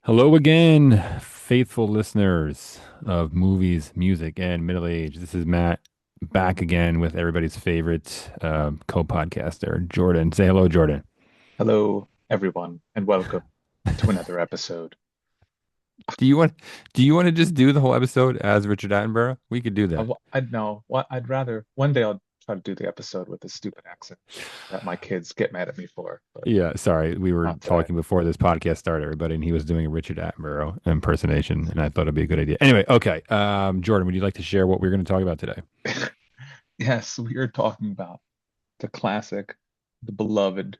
Hello again, faithful listeners of movies, music, and middle age. This is Matt back again with everybody's favorite co-podcaster, Jordan. Say hello, Jordan. Hello, everyone, and welcome to another episode. Do you want do you want to just do the whole episode as Richard Attenborough? We could do that. I'd know what I'd rather one day I'll try to do the episode with this stupid accent that my kids get mad at me for, but Yeah, sorry. We were not today. talking before this podcast started, everybody, and he was doing a Richard Attenborough impersonation, and I thought it'd be a good idea. Anyway, okay. Jordan, would you like to share what we're going to talk about today? Yes, we are talking about the classic, the beloved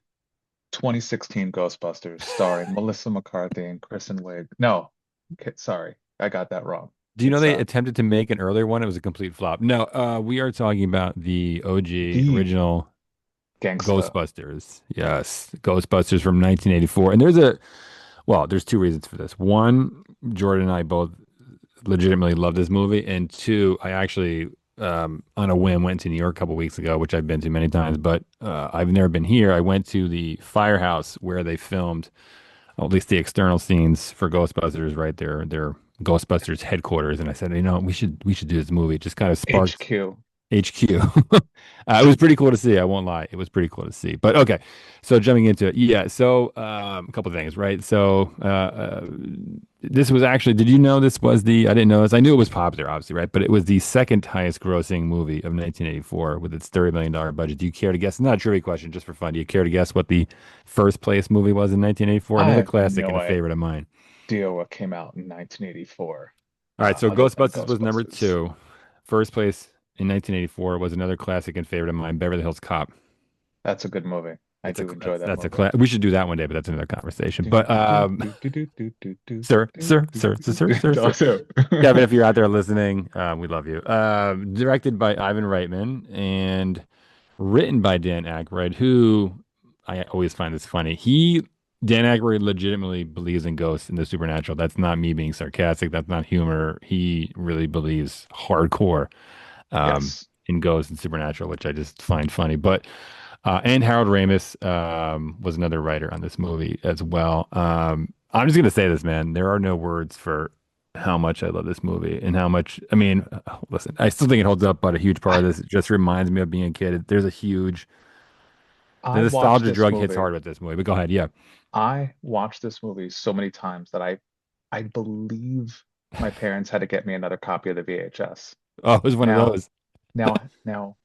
2016 Ghostbusters starring Melissa McCarthy and Kristen Wiig. No, okay, sorry, I got that wrong. Do you know It's they attempted to make an earlier one? It was a complete flop. No, we are talking about the OG the original gangsta. Ghostbusters. Yes, Ghostbusters from 1984. And there's two reasons for this. One, Jordan and I both legitimately love this movie, and two, I actually on a whim went to New York a couple weeks ago, which I've been to many times, but I've never been here. I went to the firehouse where they filmed at least the external scenes for Ghostbusters, right there, their Ghostbusters headquarters. And I said, we should do this movie. It just kind of sparked HQ. HQ. It was pretty cool to see. I won't lie. It was pretty cool to see. But okay, so jumping into it, yeah. So a couple of things, right? So this was actually. Did you know this was the? I didn't know this. I knew it was popular, obviously, right? But it was the second highest grossing movie of 1984 with its $30 million budget. Do you care to guess? Not a trivia question, just for fun. Do you care to guess what the first place movie was in 1984? I Another have classic no and a favorite of mine. idea what came out in 1984, All right, so other than Ghostbusters was number Ghostbusters. two. First place in 1984 was another classic and favorite of mine, Beverly Hills Cop. That's a good movie. I That's a do enjoy that's that that's a movie. class. We should do that one day, but that's another conversation. Do, But do, do, do, do, do, do, do, sir, do, sir, do, sir, sir, do, sir, do. sir, sir. Also, Kevin, if you're out there listening, we love you. Directed by Ivan Reitman and written by Dan Aykroyd, who I always find this funny. Dan Aykroyd legitimately believes in ghosts and the supernatural. That's not me being sarcastic. That's not humor. He really believes hardcore yes. in ghosts and supernatural, which I just find funny. But and Harold Ramis was another writer on this movie as well. I'm just gonna say this, man. There are no words for how much I love this movie and how much. I mean, listen, I still think it holds up, but a huge part I of this just reminds me of being a kid. The I watched nostalgia this drug hits movie. hard with this movie. But go ahead, yeah. I watched this movie so many times that I believe my parents had to get me another copy of the VHS. Oh, it was one of Now, those. now,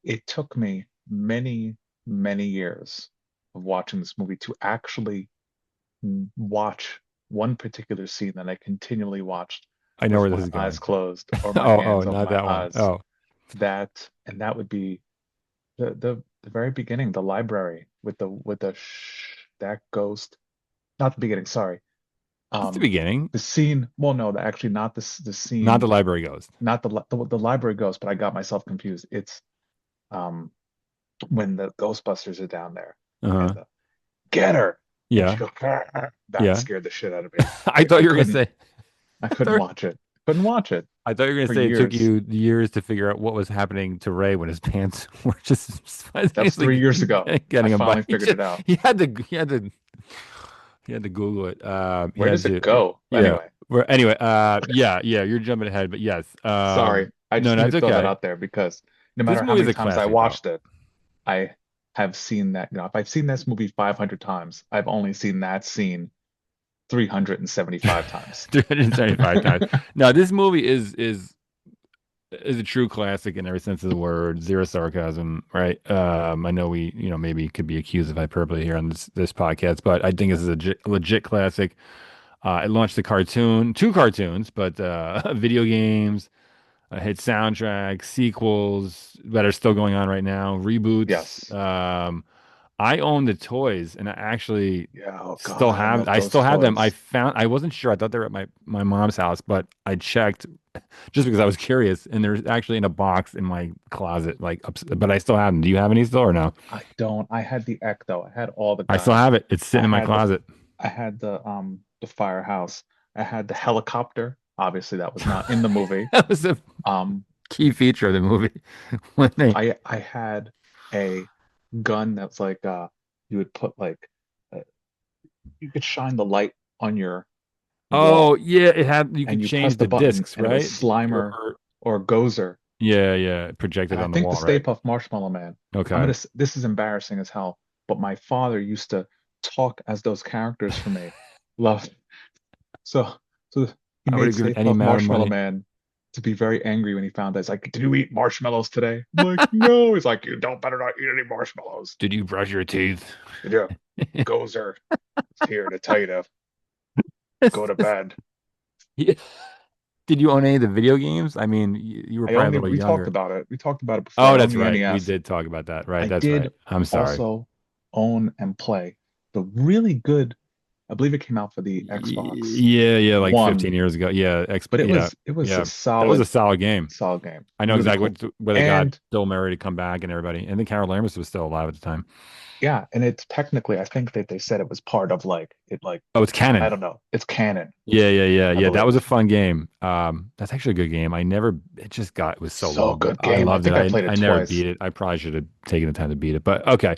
it took me many, many years of watching this movie to actually watch one particular scene that I continually watched I know with where this my is eyes going. closed or my Oh, hands over not my that one. eyes. Oh, That would be the very beginning, the library with the that ghost. Not the beginning, sorry. that's the Um, beginning. the scene. Well, no, actually not the Not scene, the library ghost. not the library ghost, but I got myself confused. It's um when the Ghostbusters are down there and Uh-huh. get her, and she Yeah, goes. "Grr, grr." That yeah. scared the shit out of me. I thought I you were gonna couldn't say. I I couldn't thought, watch it. Couldn't watch it I thought you were gonna for say it took years. you years to figure out what was happening to Ray when his pants were just That was spontaneously 3 years ago. I getting him by. finally figured it out. He had to Google it. He Where had does it to go? yeah. Anyway, Anyway, yeah. You're jumping ahead, but yes. sorry. I No, just no, need to it's throw that okay. out there because no This matter how movie is many a times I classic, though. watched it, I have seen that, if I've seen this movie 500 times, I've only seen that scene 375 times. 375 times. Now, this movie is a true classic in every sense of the word. Zero sarcasm, right? I know we, maybe could be accused of hyperbole here on this podcast, but I think this is a legit classic. It launched the cartoon, two cartoons, but video games, a hit soundtrack, sequels that are still going on right now, reboots. Yes. I own the toys, and I actually Yeah. Oh still God, I have. love I those still have them. toys. I wasn't sure. I thought they were at my mom's house, but I checked just because I was curious, and they're actually in a box in my closet, but I still have them. Do you have any still or no? I don't. I had the Ecto. I had all the I still guns. have it. It's I sitting in my had the closet. I had the firehouse. I had the helicopter. Obviously, that was not in the movie. That was a Um, key feature of the movie when they. I had a gun that's like you would put like uh, you could shine the light on your Oh wall, yeah, it had you and could you press change the the button, discs, and it was right? Slimer Or or Gozer. yeah, yeah, projected And I on the think the wall, Stay right? Puft Marshmallow Man. Okay. This is embarrassing as hell, but my father used to talk as those characters for me. Love. So, so he I would made have given Stay any Puft amount of Marshmallow money. Man to be very angry when he found out. He's like, "Did you eat marshmallows today?" I'm like, "No." He's like, "You don't better not eat any marshmallows." Did you brush your teeth? Yeah, Gozer is here to tell you to go to bed. Yeah. Did you own any of the video games? I mean, you were I probably a own little we talked younger. about it. We talked about it before. Oh, I own that's the right. We NES. did talk about that. Right. I That's right. did I'm sorry. also own and play the really good, I believe it came out for the Xbox Yeah, yeah, like One, 15 years ago. Yeah, but yeah, it was a yeah. That was a solid game. solid game. I know Really exactly cool. where they got And Bill Murray to come back and everybody. And then Carol Lambert was still alive at the time. yeah, and it's technically I think that they said it was part of like Oh, it's I canon. don't know. It's canon, Yeah, yeah, yeah, I yeah. That was a believe. fun game. That's actually a good game. It just got, it was so So long, but good I game. I loved it. think I played I it never twice. beat it. I probably should have taken the time to beat it, but okay.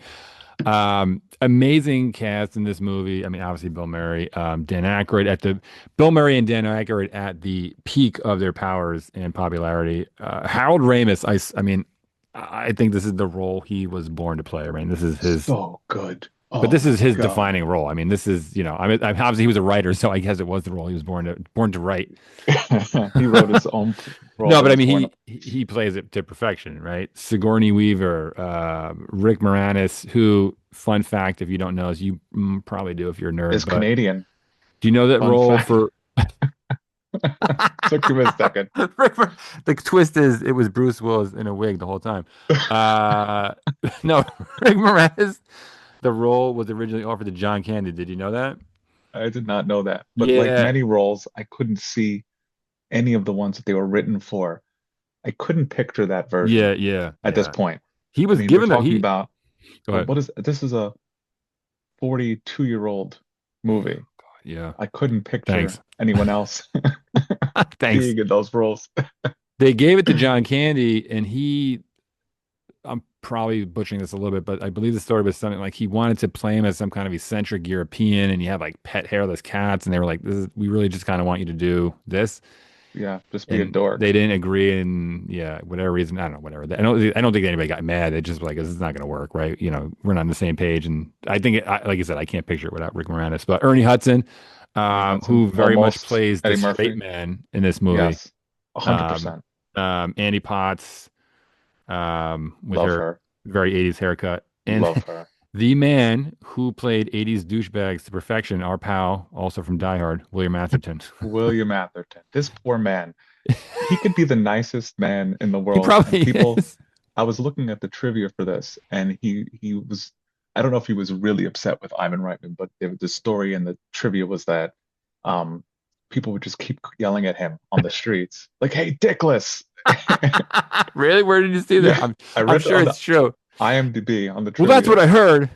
Amazing cast in this movie. I mean, obviously Bill Murray, Dan Aykroyd Bill Murray and Dan Aykroyd at the peak of their powers and popularity. Harold Ramis, I mean, I think this is the role he was born to play. I mean, So good. but Oh this is my his God. defining role. I mean, this is, I mean, obviously he was a writer, so I guess it was the role he was born to write. He wrote his own role No, that but I he's mean, born of. he plays it to perfection, right? Sigourney Weaver, Rick Moranis, who, fun fact, if you don't know, is you probably do if you're a nerd, Is but Canadian. do you know that Fun role fact. for Took you a second. The twist is it was Bruce Willis in a wig the whole time. Uh, no, Rick Moranis, the role was originally offered to John Candy. Did you know that? I did not know that. But like Yeah, many roles, I couldn't see any of the ones that they were written for. I couldn't picture that version yeah, yeah, at this yeah. point. He I was mean, we're given that talking he. about Go ahead. what is this is a 42-year-old movie. Yeah, I couldn't thanks. picture anyone else Thanks. being in those roles. They gave it to John Candy, and I'm probably butchering this a little bit, but I believe the story was something like he wanted to play him as some kind of eccentric European, and he had like pet hairless cats, and they were like, we really just kind of want you to do this. Yeah, just be a And they dork. didn't agree, and yeah, whatever reason, I don't know, whatever. I don't think anybody got mad. They just were like, this is not going to work, right? We're not on the same page, and I think, like I said, I can't picture it without Rick Moranis, but Ernie Hudson, Ernie Hudson, who very much almost plays the Eddie straight Murphy. man in this movie. Yes, Um, 100%. Annie Potts, with Love her her. very 80s haircut, and Love her. the man who played 80s douchebags to perfection, our pal, also from Die Hard, William Atherton. William Atherton. This poor man. He could be the nicest man in the He world. And probably people, is. I was looking at the trivia for this, and he was, I don't know if he was really upset with Ivan Reitman, but the story and the trivia was that um, people would just keep yelling at him on the streets, like, "Hey, Dickless!" Really? Where did you see that? Yeah, I I'm read sure on the it's true. IMDb on the Well, that's what trivia. I heard.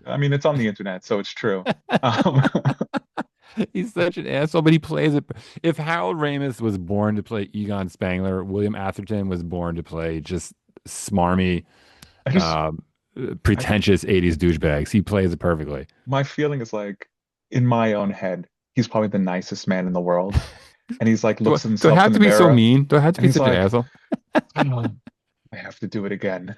I mean, it's on the internet, so it's true. Um, He's such an asshole, but he plays it. If Harold Ramis was born to play Egon Spangler, William Atherton was born to play just smarmy, I just, um, I, pretentious 80s douchebags. He plays it perfectly. my feeling is like, in my own head, he's probably the nicest man in the world. And he's like, looks at Do I himself have in the to be so mirror, mean? Do I have to and be he's such an like, asshole? "Oh, I have to do it again."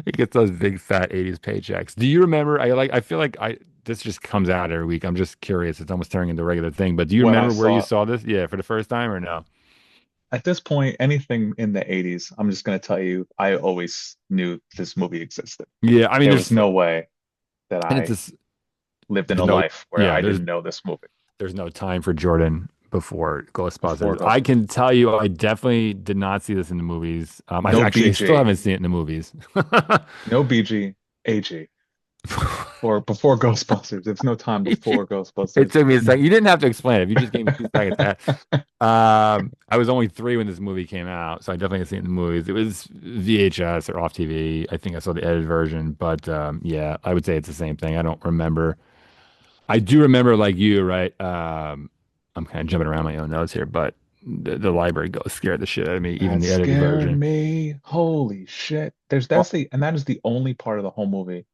He gets those big fat 80s paychecks. Do you remember? I feel like this just comes out every week. I'm just curious. It's almost turning into a regular thing. But do you When I remember where you saw, saw this? Yeah, for the first time or no? at this point, anything in the 80s, I'm just going to tell you, I always knew this movie existed. Yeah, I mean, There was no way that and it's I just lived in there's a no, life where yeah, I didn't know this movie there's no time for Jordan before before Ghostbusters. I Ghostbusters. can tell you, I definitely did not see this in the movies. No I still BG, haven't seen it in the movies. no BG, AG, or before Ghostbusters. There's no time before It Ghostbusters. took me a second. You didn't have to explain it. If you just gave me 2 seconds. I was only 3 when this movie came out, so I definitely have seen it in the movies. It was VHS or off TV. I think I saw the edited version, but yeah, I would say it's the same thing. I don't remember. I do remember, like you, right? I'm kind of jumping around my own notes here, but the library ghost scared the shit out of me, even That the edited scared version. me. Holy shit. Oh, And that is the only part of the whole movie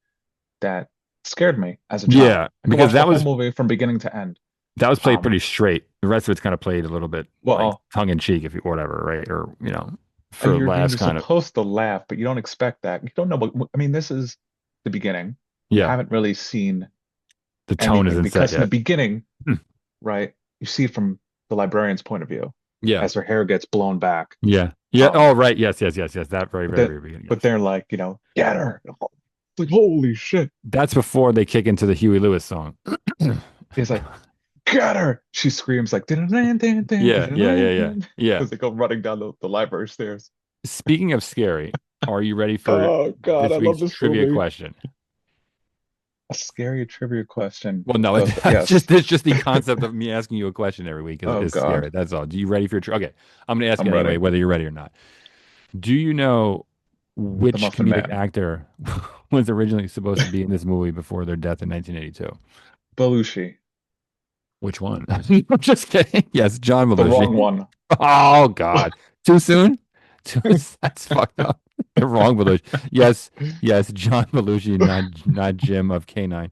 that Scared me as a child. Yeah, I could because watch the whole movie from beginning to end. that was played Um, pretty straight. The rest of it's kind of played a little bit like well, tongue in cheek, if you or whatever, right? Or for you're laughs, kind of. supposed to laugh, but you don't expect that. You don't know what, I mean, this is the beginning. We Yeah, haven't really seen the tone anything isn't set because in the yet. beginning, Hmm. right, you see it from the librarian's point of view Yeah, as her hair gets blown back. yeah, yeah. Um, Oh, right. Yes, yes, yes, yes. That very, but very, that very beginning. but Yes. they're like, get her. It's like, holy shit. That's before they kick into the Huey Lewis song. He's like, get her. She screams like because Yeah, yeah, yeah, yeah, yeah. they go running down the library stairs. Speaking of scary, are you ready for Oh God, I this love week's this trivia movie. question? A scary trivia question. Well, no, Ghost, that's yes. just the concept of me asking you a question every week Oh is scary. God, That's all. Do you ready for your okay? I'm going to ask you I'm anyway, ready. whether you're ready or not. Do you know The which Muffin comedic Man. actor was originally supposed to be in this movie before their death in 1982? Belushi. Which one? I'm just kidding. Yes, John The wrong Belushi. one. Oh God, too soon? That's fucked up. The wrong Belushi. Yes, yes, John Belushi, not Jim of K9.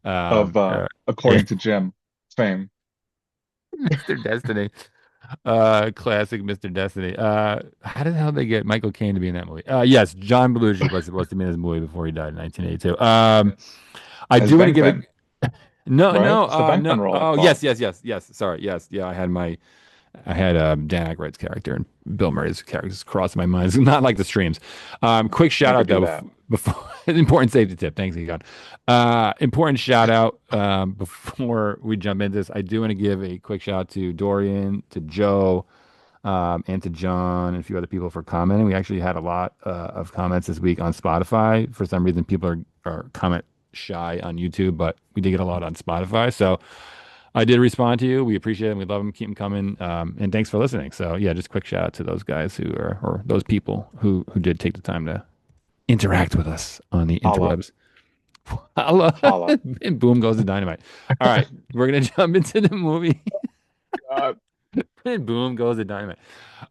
Of Yeah, according to Jim fame. Mr. Destiny. Classic Mr. Destiny. How the hell did they get Michael Caine to be in that movie? Yes, John Belushi was supposed to be in this movie before he died in 1982. Yes. I As do want to give it. Venkman, No, right? no, It's the no. Venkman role, I Oh, thought. yes, yes, yes, yes. Sorry, yes, yeah. I had Dan Aykroyd's character and Bill Murray's characters crossing my mind. It's not like the streams. Quick shout Never out do though that. before important safety tip. Thanks, Egon. Important shout out before we jump into this. I do want to give a quick shout out to Dorian, to Joe, and to John and a few other people for commenting. We actually had a lot of comments this week on Spotify. For some reason, people are comment shy on YouTube, but we did get a lot on Spotify. So I did respond to you. We appreciate them. We love them. Keep them coming. And thanks for listening. So yeah, just quick shout out to those guys or those people who did take the time to interact with us on the Holla, interwebs. Holla. holla. And boom goes the dynamite. All right, we're gonna jump into the movie. God. And boom goes the dynamite.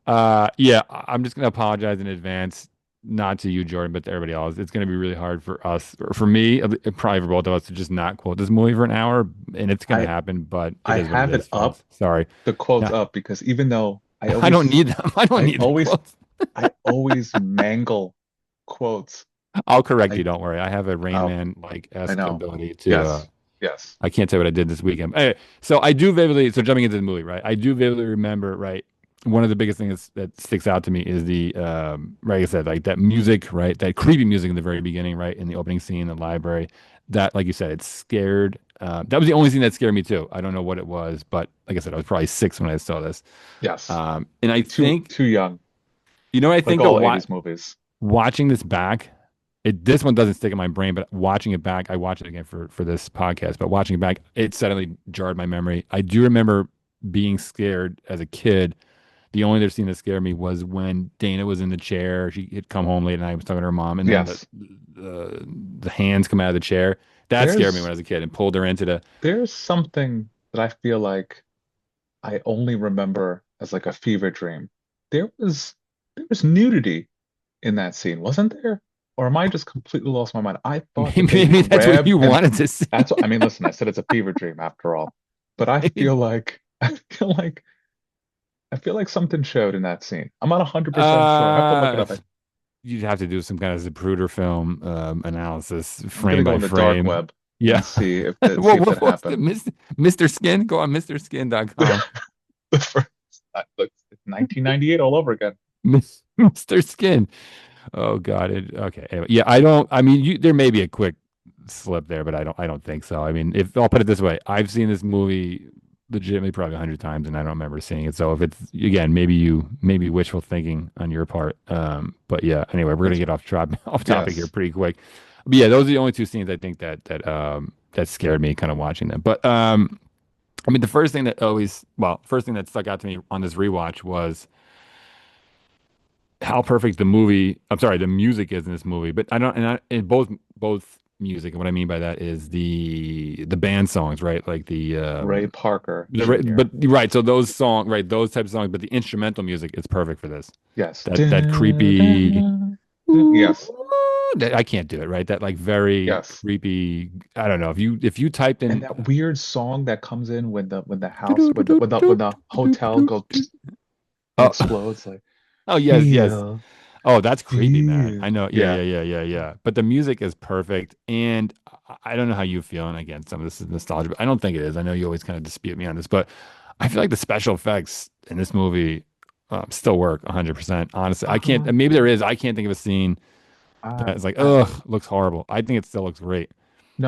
Yeah, I'm just gonna apologize in advance, not to you, Jordan, but to everybody else. It's gonna be really hard for us, or for me, probably for both of us, to just not quote this movie for an hour, and it's gonna I happen. But it I is what it have it is, up, folks. Sorry. the quotes Yeah, up, because even though I don't need them. I don't I need the always quotes. I always mangle quotes. I'll correct you. I Don't worry. I have a Rain oh, Man like I esque know. ability to. Yes. Yes. I can't tell you what I did this weekend. Anyway, so I do vividly. So jumping into the movie, right? I do vividly remember, right? One of the biggest things that sticks out to me is the, like I said, like that music, right? That creepy music in the very beginning, right? In the opening scene in the library. That, like you said, it scared. That was the only thing that scared me too. I don't know what it was, but like I said, I was probably 6 when I saw this. Yes. And I Too think, too young. what I Like think though, all 80s movies. watching this back, this one doesn't stick in my brain, but watching it back, I watched it again for this podcast, but watching it back, it suddenly jarred my memory. I do remember being scared as a kid. The only other scene that scared me was when Dana was in the chair. She had come home late and I was talking to her mom, and then Yes. the hands come out of the chair. That scared me when There's I was a kid and pulled her into the. there's something that I feel like I only remember as like a fever dream. There was there was nudity in that scene, wasn't there? Or am I just completely lost my mind? I thought that they Maybe that's what grabbed you and wanted to see. that's what I mean, listen, I said it's a fever dream after all. But I feel like something showed in that scene. I'm not 100% sure. I have to look it Uh, up. you'd have to do some kind of Zapruder film analysis, I'm gonna frame go by on the dark frame. web Yeah. and see if that What's the happened. Mr. Skin? Go on MrSkin.com. The first, look, it's 1998 all over again. Mr. Skin. Oh God. Okay. Anyway, yeah, I don't. I mean, there may be a quick slip there, but I don't think so. I mean, if I'll put it this way, I've seen this movie legitimately probably 100 times, and I don't remember seeing it. So if it's again, maybe wishful thinking on your part. But yeah. Anyway, we're gonna That's get off topic here yes. pretty quick. But yeah, those are the only two scenes I think that scared me kind of watching them. But I mean, first thing that stuck out to me on this rewatch was how perfect the music is in this movie. But I don't, and in both music, and what I mean by that is the band songs, right? Like Ray Parker but Jr. right, so those right, those types of songs, but the instrumental music is perfect for this. Yes. That creepy, Yes. I can't do it, right? That like very Yes. creepy. I don't know if you typed And in that weird song that comes in when the house when the hotel goes and oh explodes like oh yes yes feel oh that's creepy, man. feel. I know. Yeah, Yeah. yeah, yeah, yeah, yeah. But the music is perfect, and I don't know how you feel. And again, some of this is nostalgia, but I don't think it is. I know you always kind of dispute me on this, but I feel like the special effects in this movie still work 100%. Honestly, I can't. Uh-huh. Maybe there is. I can't think of a scene I that's like, ugh, I looks horrible. I think it still looks great.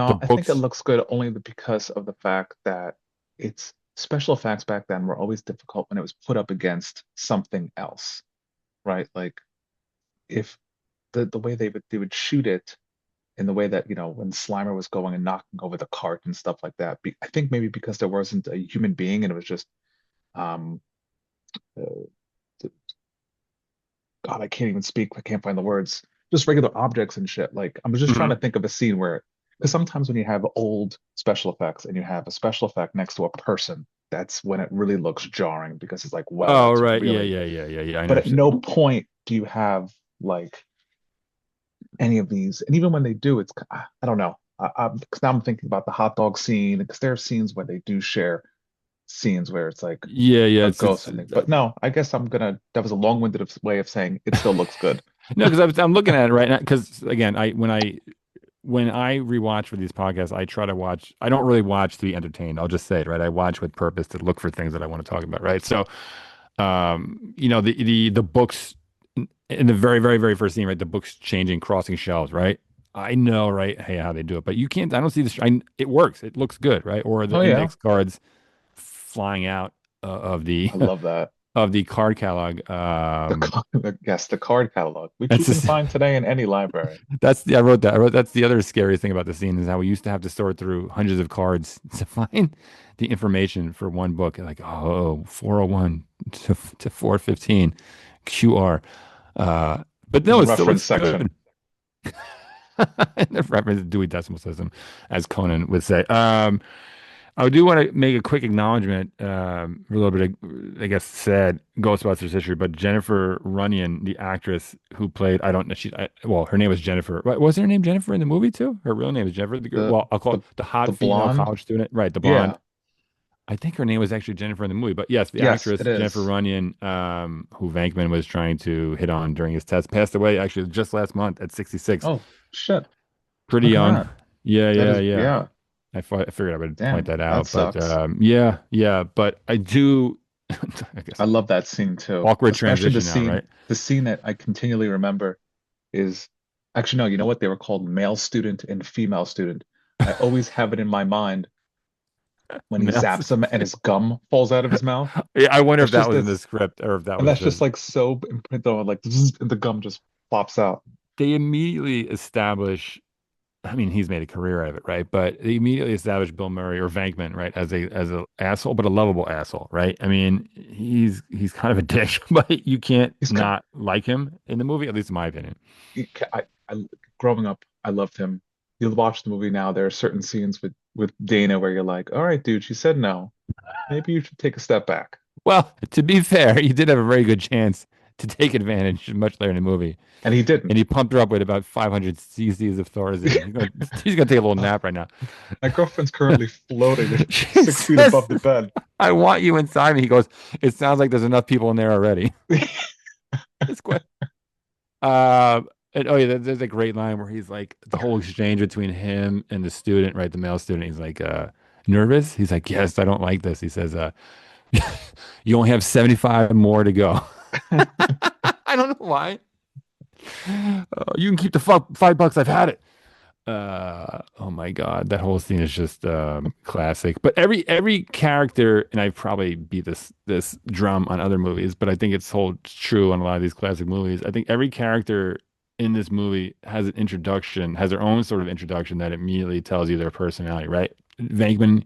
The No, I think it books. looks good only because of the fact that it's special effects back then were always difficult when it was put up against something else, right? Like if the way they would shoot it in the way that, when Slimer was going and knocking over the cart and stuff like that. I think maybe because there wasn't a human being and it was just um uh, God, I can't even speak. I can't find the words. Just regular objects and shit. Like I'm just trying Mhm. to think of a scene where, because sometimes when you have old special effects and you have a special effect next to a person, that's when it really looks jarring because it's like, wow, Oh, that's right. Yeah, really. yeah, yeah, yeah, yeah. I know But what at you're saying. no point do you have like any of these, and even when they do, I don't know. Because now I'm thinking about the hot dog scene because there are scenes where they do share scenes where it's like Yeah, yeah. a It's ghost, I think. But no, I guess that was a long-winded way of saying it still looks good. no, because I'm looking at it right now. Because again, when I rewatch for these podcasts, I try to watch. I don't really watch to be entertained. I'll just say it, right? I watch with purpose to look for things that I want to talk about, right? So, the books in the very, very, very first scene, right? The books changing, crossing shelves, right? I know, right? Hey, how they do it, but you can't. I don't see this. It works. It looks good, right? Or the Oh yeah, index cards flying out of the I love that. of the card catalog. Yes, the card catalog, which you That's can just find today in any library. I wrote that. I wrote that's the other scariest thing about the scene is how we used to have to sort through hundreds of cards to find the information for one book. Like, oh, 401 to 415 QR. But In no, the it still reference looks section. good. And the reference to Dewey Decimal System, as Conan would say. I do want to make a quick acknowledgement, a little bit of, I guess, sad Ghostbusters history, but Jennifer Runyon, the actress who played, I don't know, well, her name was Jennifer. Was her name Jennifer in the movie too? Her real name is Jennifer. The Well, I'll call it the the the hot female blonde. college student, right? The blonde. Yeah. I think her name was actually Jennifer in the movie, but yes, the Yes, actress it Jennifer is. Runyon, who Venkman was trying to hit on during his test, passed away actually just last month at 66. Oh shit. Pretty Look at young. that. Yeah, That yeah, is, yeah. yeah. I figured I would point Damn, that that out, but sucks. yeah, yeah. But I do, I I guess, love that scene too. awkward Especially the transition now, scene, right? the scene that I continually remember is actually no, you know what? They were called male student and female student. I always have it in my mind when he Male- zaps him and his gum falls out of his mouth. Yeah, I wonder if That's that just was in the this, script or if that and was that's just just. like so imprinted on like zzz, and the gum just flops out. They immediately establish. I mean, he's made a career out of it, right? But they immediately established Bill Murray or Venkman, right, as a asshole, but a lovable asshole, right? I mean, he's kind of a dick, but you can't He's kind not like him in the movie, at least in my opinion. I growing up, I loved him. You'll watch the movie now. There are certain scenes with Dana where you're like, all right, dude, she said no. Maybe you should take a step back. Well, to be fair, he did have a very good chance to take advantage much later in the movie. And he And he didn't. pumped her up with about 500 cc's of Thorazine. He's gonna take a little nap right now. My girlfriend's currently floating She 6 feet says, above the bed. "I want you inside me." He goes, "It sounds like there's enough people in there already." It's quite. Uh, and oh yeah, there's a great line where he's like the whole exchange between him and the student, right? The male student. He's like, nervous. He's like, "Yes, I don't like this." He says, "You only have 75 more to go." I don't know why. You can keep the $5. I've had it. Oh my God, that whole scene is just classic. But every character, and I probably beat this drum on other movies, but I think it's holds true on a lot of these classic movies. I think every character in this movie has an introduction, has their own sort of introduction that immediately tells you their personality, right? Venkman,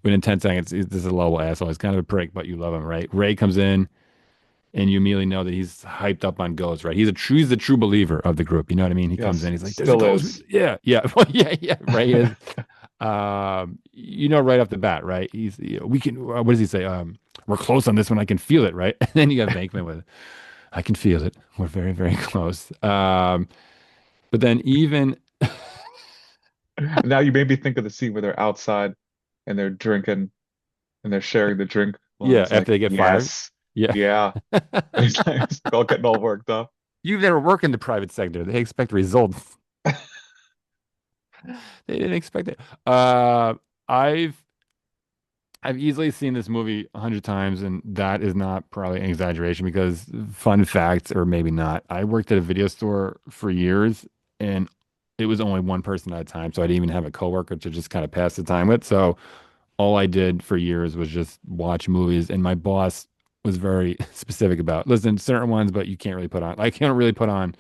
within 10 seconds, this is a lovable asshole. He's kind of a prick, but you love him, right? Ray comes in and you immediately know that he's hyped up on ghosts, right? He's the true believer of the group. You know what I mean? He comes in, Yes, he's like, "There's a still ghost." is. Yeah, yeah, well, yeah, yeah. Ray is, right off the bat, right? We can. What does he say? We're close on this one. I can feel it, right? And then you got Bankman with, "I can feel it. We're very, very close." But then even Now you made me think of the scene where they're outside and they're drinking and they're sharing the drink. One of yeah, them's after like, they get fired, yes, yeah. yeah. It's like all getting all worked up. You've never worked in the private sector. They expect results. They didn't expect it. I've I've easily seen this movie 100 times, and that is not probably an exaggeration because fun fact, or maybe not, I worked at a video store for years, and it was only one person at a time, so I didn't even have a coworker to just kind of pass the time with. So all I did for years was just watch movies, and my boss was very specific about, listen, certain ones, but you can't really put on. I can't really put on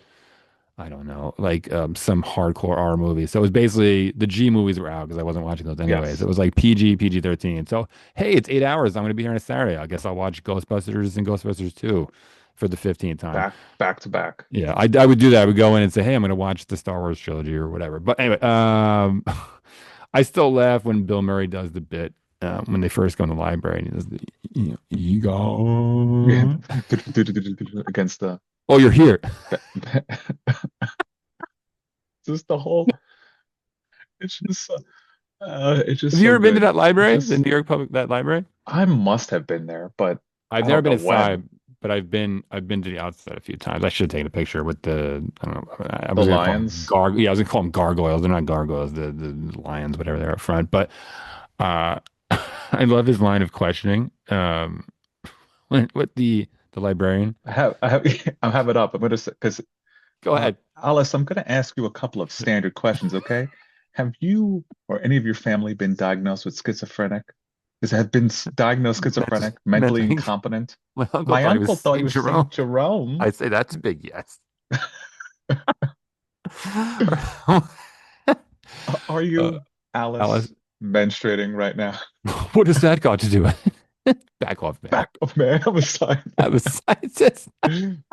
I don't know, like some hardcore R movie. So it was basically the G movies were out because I wasn't watching those anyways. It Yes, was like PG, PG-13. So hey, it's 8 hours. I'm going to be here on a Saturday. I guess I'll watch Ghostbusters and Ghostbusters 2 for the 15th time. back to back. Yeah, I would do that. I would go in and say, hey, I'm going to watch the Star Wars trilogy or whatever. But anyway, I still laugh when Bill Murray does the bit when they first go in the library and he does the, Yeah. Egon. Against the Oh, you're here. just the whole. It's just it's Have just you so ever been to good. that library, the Just New York Public, that library? I must have been there, but I've I never don't been know when. inside, but I've been to the outside a few times. I should have taken a picture with the I don't know. I The was gonna call them Lions. yeah, I was gonna call them gargoyles. They're not gargoyles, the lions, whatever they're up front. But uh I love his line of questioning. With the librarian. I have it up. I'm gonna say because Go ahead. Alice, I'm gonna ask you a couple of standard questions, okay? Have you or any of your family been diagnosed with schizophrenic? Have been diagnosed Mental, schizophrenic, mentally mental. incompetent? My uncle My thought he uncle was thought he Saint was Jerome. Saint Jerome. I say that's a big yes. Are Uh, you, Alice, Alice, menstruating right now? what does that got to do with it? Back off, man. Back up, man. I'm a I'm a scientist. scientist.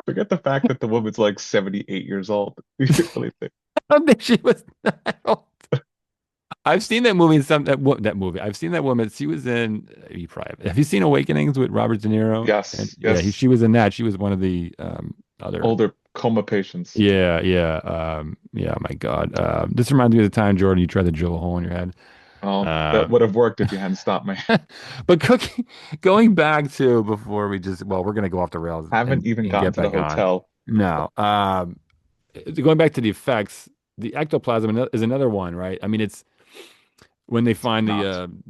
Forget the fact that the woman's like 78 years old. You really think? I don't think she was that old. I've seen that movie in that movie. I've seen that woman. She was in. You probably have you seen Awakenings with Robert De Niro? And Yes, yeah, yes. she was in that. She was one of the other. Older coma patients. Yeah, yeah, yeah. My God, this reminds me of the time, Jordan, you tried to drill a hole in your head. That Uh, would have worked if you hadn't stopped me. but cooking, going back to before we just well, we're gonna go off the rails Haven't even and gotten get to the back on. hotel. No, going back to the effects, the ectoplasm is another one, right? I mean, it's when they find Not.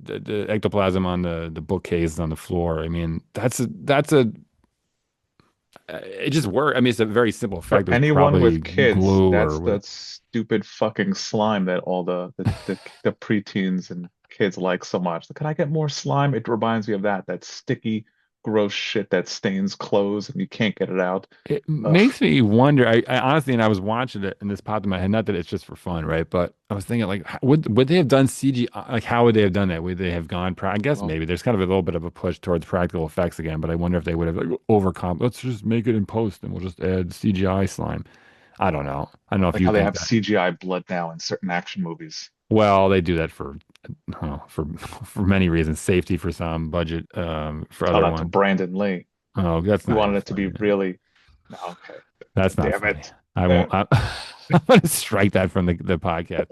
the ectoplasm on the bookcase on the floor. I mean, that's a it just worked. I mean, it's a very simple For effect. It was anyone probably with kids, glue or that's the what. stupid fucking slime that all the preteens and kids like so much. Can I get more slime? It reminds me of that sticky, gross shit that stains clothes and you can't get it out. It Ugh. makes me wonder. I honestly, and I was watching it, and this popped in my head. Not that it's just for fun, right? But I was thinking, like, would they have done CG? Like, how would they have done that? Would they have gone? I guess Well, maybe there's kind of a little bit of a push towards practical effects again. But I wonder if they would have like overcome. Let's just make it in post, and we'll just add CGI slime. I don't know. I don't know if like you how they think have that. CGI blood now in certain action movies. Well, they do that for, for many reasons. Safety for some, budget for Tell other that to ones. Brandon Lee. Oh, that's He not even wanted it to be funny. really. No, okay. That's not Damn funny. it. I Eh. won't. I'm gonna strike that from the podcast.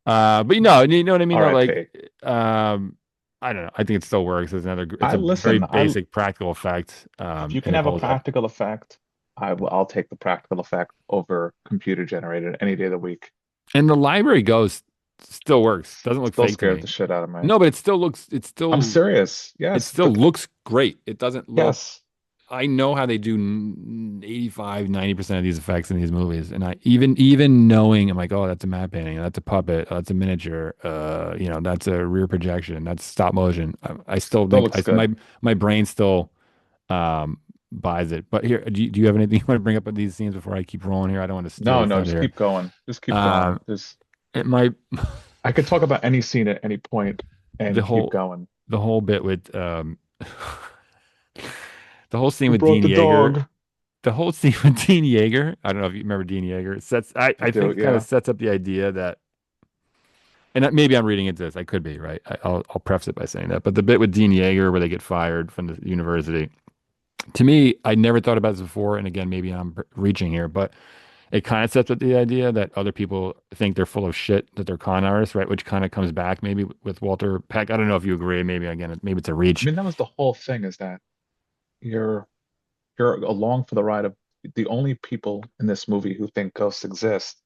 But you know what I mean though. Like, R.I.P. um, I don't know. I think it still works. It's another. It's I a very listen. I basic practical effect. If you can And it have a holds up. practical effect, I'll take the practical effect over computer generated any day of the week. And the library ghost still works. Doesn't look Still fake to scared me. the shit out of me. No, but it still looks. It I'm still. serious. It Yes. still looks great. It doesn't look. Yes. I know how they do 85, 90% of these effects in these movies. And I even knowing I'm like, oh, that's a matte painting, that's a puppet, that's a miniature, that's a rear projection, that's stop motion. I still Still think looks good. my brain still um buys it. But here, do you have anything you want to bring up with these scenes before I keep rolling here? I don't want to steal No, your no, thunder just here. keep going. Just keep going. Um, Just it might I could talk about any scene at any point the and keep whole going. the whole bit with the whole scene We with brought Dean the Yeager. dog. The whole scene with Dean Yeager, I don't know if you remember Dean Yeager. It sets I I think do, it kind of yeah. sets up the idea that, and maybe I'm reading into this. I could be right. I'll preface it by saying that. But the bit with Dean Yeager where they get fired from the university, to me, I never thought about this before. And again, maybe I'm reaching here, but it kind of sets up the idea that other people think they're full of shit, that they're con artists, right? Which kind of comes back maybe with Walter Peck. I don't know if you agree. Maybe again, maybe it's a I reach. mean, that was the whole thing is that you're you're along for the ride of the only people in this movie who think ghosts exist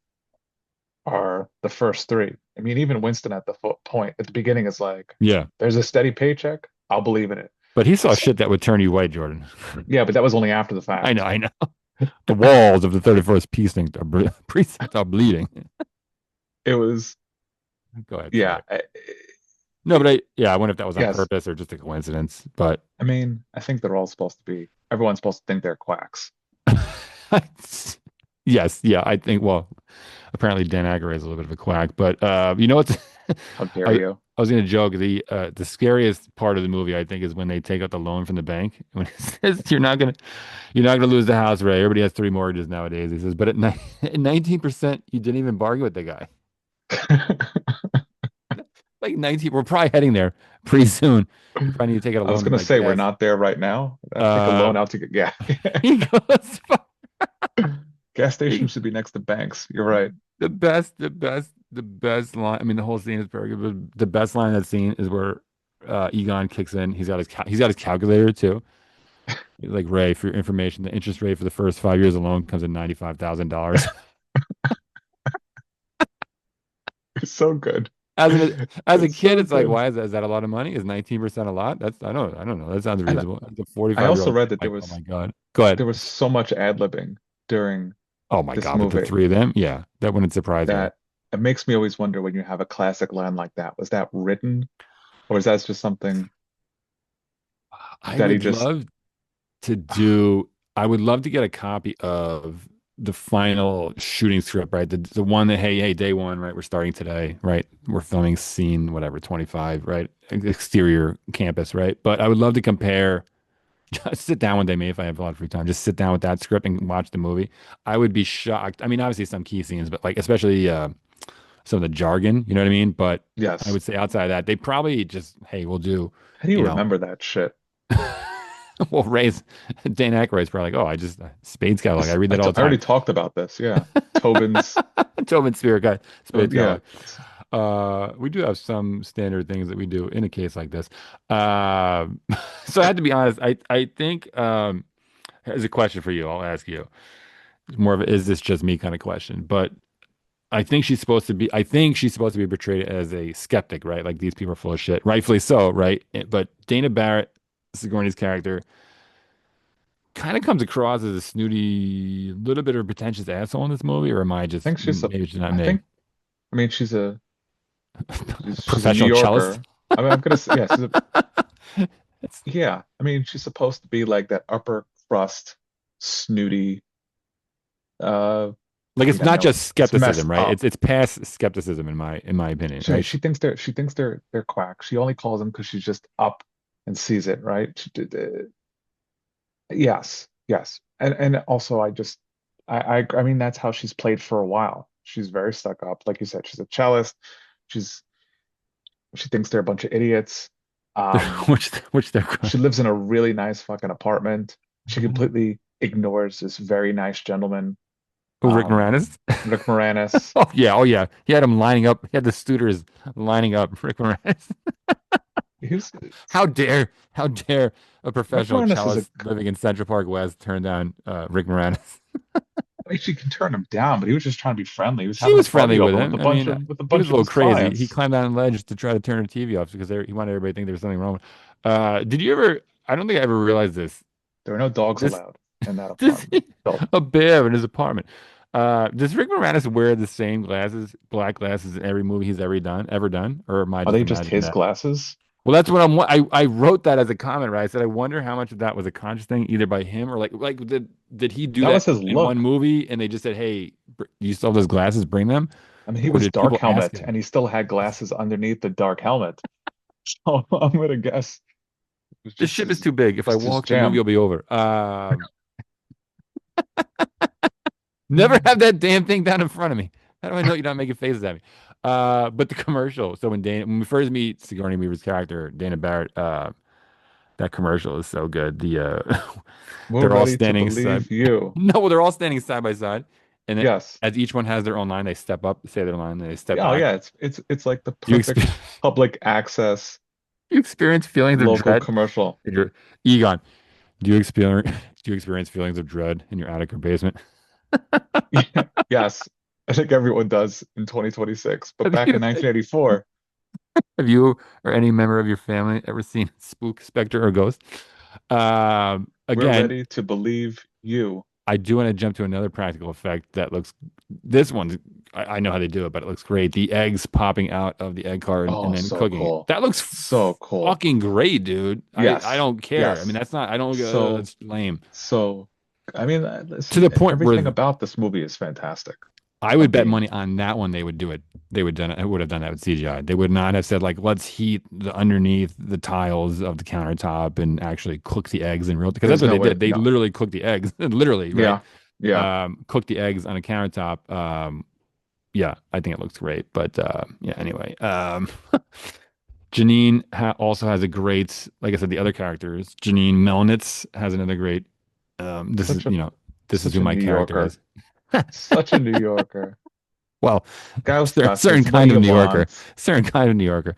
are the first three. I mean, even Winston at the point at the beginning is like, Yeah, there's a steady paycheck, I'll believe in it. but he saw So, shit that would turn you white, Jordan. yeah, but that was only after the I know, fact. I know. The walls of the 31st precinct are bleeding. It was, Go ahead, yeah, sorry. No, but yeah, I wonder if that was on yes. purpose or just a coincidence. But I mean, I think they're all supposed to be, everyone's supposed to think they're quacks. yes, yeah, I think. Well, apparently Dan Aykroyd is a little bit of a quack, but you know what? How dare I, you? I was gonna joke. The scariest part of the movie, I think, is when they take out the loan from the bank. When it says you're not gonna lose the house, Ray. Everybody has three mortgages nowadays. He says, but at 19%, you didn't even bargain with the guy. Like 19, we're probably heading there pretty soon. You probably need to take out a I was loan to gonna buy say we're gas. not there right now. I'd take a Uh, loan out to get, yeah. he goes, Gas he station should be next to banks. You're right. the best line. I mean, the whole scene is very good. But the best line in that scene is where Egon kicks in. He's got his calculator too. He's like, Ray, for your information, the interest rate for the first 5 years alone comes at $95,000. It's so good. As a It's kid, so it's like, good. why is that a lot of money? Is 19% a lot? I don't know. That sounds And reasonable. As a I 45 year also old read kid, that like, oh my God. Go ahead. there was so much ad-libbing during Oh my this God, with the movie three of them, yeah, that wouldn't surprise me. that it makes me always wonder when you have a classic line like that, was that written or is that just something I that he would just love to do. I would love to get a copy of the final shooting script, right? The one that hey, day one, right? We're starting today, right? We're filming scene whatever 25, right? Exterior campus, right? But I would love to compare. Just sit down one day, maybe if I have a lot of free time, just sit down with that script and watch the movie. I would be shocked. I mean, obviously some key scenes, but like especially some of the jargon, you know what I mean? But I yes. would say outside of that, they probably just, hey, we'll do, How do you you know, remember that shit? we'll raise Dan Aykroyd's probably like, oh, I just Spades catalog. I read that all the I already time. talked about this. Yeah. Tobin's Tobin Spirit guy, Spades yeah. catalog. We do have some standard things that we do in a case like this. So I had to be honest. I think as a question for you, I'll ask you. It's more of a, is this just me kind of question, but I think she's supposed to be portrayed as a skeptic, right? Like these people are full of shit, rightfully so, right? But Dana Barrett, Sigourney's character, kind of comes across as a snooty, little bit of a pretentious asshole in this movie, or am I I just think she's a maybe it's just not I me? think I mean A she's a New professional cellist. Yorker. I mean I'm gonna say yeah, It's yeah. I mean she's supposed to be like that upper crust, snooty, like I it's don't not know, just it's skepticism, messed right? up. It's past skepticism in my opinion, right? She thinks they're quack. She only calls them because she's just up and sees it, right? Yes, yes. And also I mean that's how she's played for a while. She's very stuck up. Like you said, she's a cellist. She's she thinks they're a bunch of idiots. Um, Which they're she lives in a really nice fucking apartment. She completely ignores this very nice gentleman, Rick um, Moranis. Rick Moranis. Oh yeah, oh yeah. He had him lining up. He had the students lining up. Rick Moranis. He's How dare a Rick professional Moranis is a cellist living in Central Park West turn down Rick Moranis? I mean, she can turn him down, but he was just trying to be friendly. He was She having a was party friendly with over him. I mean, with a he was bunch a of little his crazy. He clients. climbed down a ledge to try to turn her TV off because he wanted everybody to think there was something wrong. Did you ever? I don't think I ever realized this. There were no dogs This allowed in that Does apartment he, building. a bear in his apartment. Does Rick Moranis wear the same glasses, black glasses, in every movie he's ever done, or am I Are just they just imagining his that? glasses? Well, that's what I wrote that as a comment, right? I said I wonder how much of that was a conscious thing, either by him or like did he do That was that his in one look. movie and they just said, "Hey, you still have those glasses? Bring them," I mean, he or was did dark people ask helmet him? and he still had glasses underneath the dark helmet. So I'm gonna guess This ship is too big. If I just his walk, the movie jam. will be over. Never have that damn thing down in front of me. How do I know you're not making faces at me? But the commercial. So when we first meet Sigourney Weaver's character, Dana Barrett, that commercial is so good. We're They're all ready to standing side. believe you. No, they're all standing side by side, And then Yes. as each one has their own line, they step up, say their line, and they step Yeah, oh back. yeah, it's like the Do you perfect public access you experience feelings of local dread commercial. in your Egon? Do you experience do you experience feelings of dread in your attic or basement? Yeah, yes, I think everyone does in 2026. But Have back you in 1984, have you or any member of your family ever seen spook, specter, or ghost? we're Again, ready to believe you. I do want to jump to another practical effect that looks. This one's I know how they do it, but it looks great. The eggs popping out of the egg carton and Oh, then so cooking it. cool. That looks So cool. fucking great, dude. I Yes. don't care. I mean, Yes. that's not. I don't. So, It's lame so, I mean, to listen, the point where everything about this movie is fantastic, I if I'm would bet being money on that one they would do it. They would done it. Would have done that with CGI. They would not have said like, let's heat the underneath the tiles of the countertop and actually cook the eggs in real because that's there's what no they way. did. They No. literally cooked the eggs, literally, right? Yeah. Yeah. Cooked the eggs on a countertop. Yeah, I think it looks great. But yeah, anyway, Janine also has a great, like I said, the other characters. Janine Melnitz has another great. This is Such a this is such who a my New character Yorker. is. Such a New Yorker. Well, certain Ghostbusters, what do kind of you New Yorker, want? certain kind of New Yorker.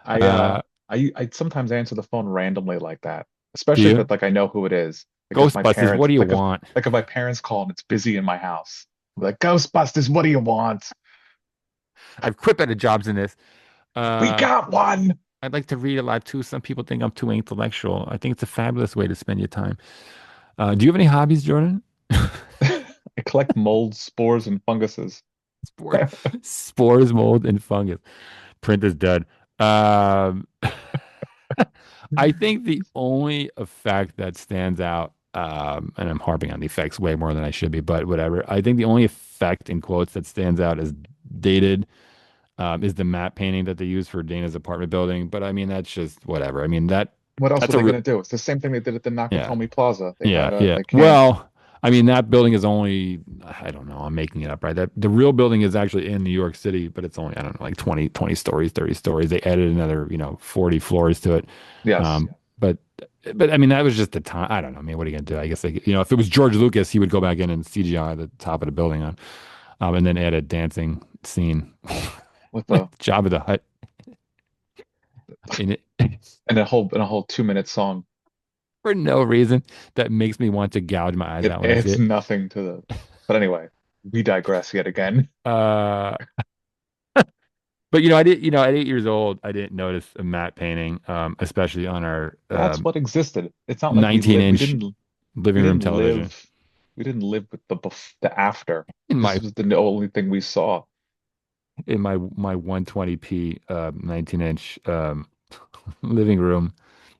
I uh Uh, I sometimes answer the phone randomly like that, do especially if you? it, like I know who it is. Like if my Ghostbusters, what parents do you want? like if my parents call and it's busy in my house. I'm like, Ghostbusters, what do you want? I've quit better jobs than this. We Uh, got one. I'd like to read a lot too. Some people think I'm too intellectual. I think it's a fabulous way to spend your time. Do you have any hobbies, Jordan? I collect molds, spores, and funguses. Spore, spores, mold, and fungus. Print is dead. Um, I think the only effect that stands out, and I'm harping on the effects way more than I should be, but whatever. I think the only effect in quotes that stands out as dated is the matte painting that they use for Dana's apartment building. But I mean, that's just whatever. I mean, What else were that's a they real, gonna do? It's the same thing they did at the yeah, Nakatomi Plaza. They yeah, had a yeah. they can't. Well, I mean, that building is only, I don't know, I'm making it up, right? That the real building is actually in New York City, but it's only, I don't know, like 20 stories, 30 stories. They added another, 40 floors to it. Yes. But I mean, that was just the time. I don't know. I mean, what are you gonna do? I guess if it was George Lucas, he would go back in and CGI the top of the building on, and then add a dancing scene With with a Jabba the Hutt in it and a whole 2 minute song. for no reason that makes me want to gouge my eyes It out when I see adds it. nothing to the. But anyway, we digress yet again. Uh, but I did, at 8 years old, I didn't notice a matte painting, especially on our That's what existed. It's not like 19 we inch living room television we didn't live with the after. in This my was the only thing we saw my 120p 19 inch living room.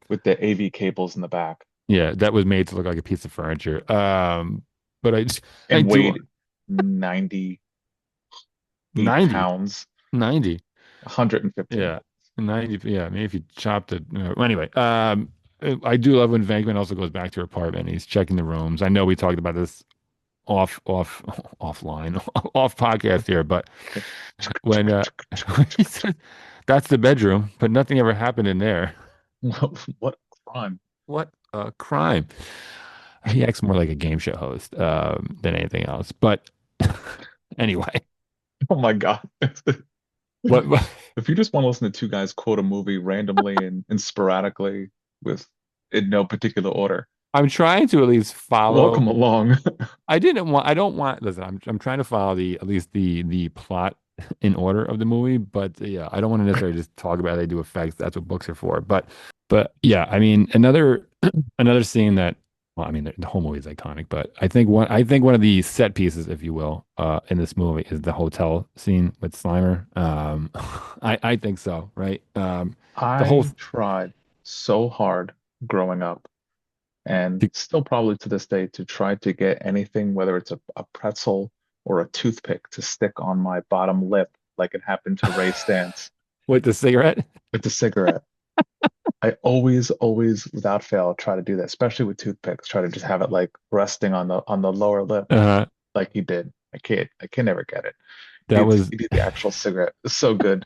with the AV cables in the back Yeah, that was made to look like a piece of furniture. But I and do weighed 98 90 pounds, 90. 115 Yeah, pounds. 90. Yeah, maybe if you chopped it. Anyway, I do love when Venkman also goes back to her apartment. He's checking the rooms. I know we talked about this offline, off podcast here, but when he says that's the bedroom, but nothing ever happened in there. What a crime. What a crime. He acts more like a game show host than anything else. But anyway, Oh my God. what If you just want to listen to two guys quote a movie randomly and sporadically with in no particular order, I'm trying to at least follow. welcome along. I don't want, listen, I'm trying to follow at least the plot in order of the movie, but yeah, I don't want to necessarily just talk about how they do effects. That's what books are for. But yeah, I mean, another scene that, well, I mean, the whole movie is iconic, but I think one of the set pieces, if you will, in this movie is the hotel scene with Slimer. I think so, right? The whole, I tried so hard growing up and the, still probably to this day to try to get anything, whether it's a pretzel or a toothpick, to stick on my bottom lip like it happened to Ray Stantz with the cigarette. with the cigarette. I always, without fail, try to do that, especially with toothpicks, try to just have it like resting on the lower lip Uh, like he did. I can never get it. that was He needs the actual cigarette. It's so good.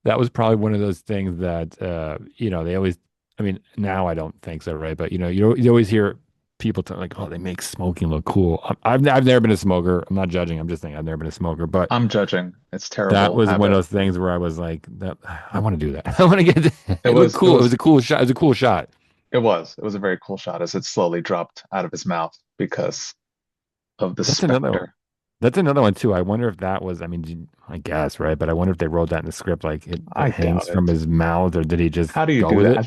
that was probably one of those things that they always. I mean, now I don't think so, right? But you always hear people talk like, oh, they make smoking look cool. I've never been a smoker. I'm not judging. I'm just saying I've never been a smoker, but I'm judging. It's that terrible was one of habit. those things where I was like, that I want to do that. I want to get. It It looked was it cool. It was was a cool shot. It was a cool shot. it was a very cool shot as it slowly dropped out of his mouth because of the That's another. specter. That's another one too. I wonder if that was. I mean, I guess right, but I wonder if they wrote that in the script, like it I hangs doubt from it. his mouth, or did he just How do you go do with that? it?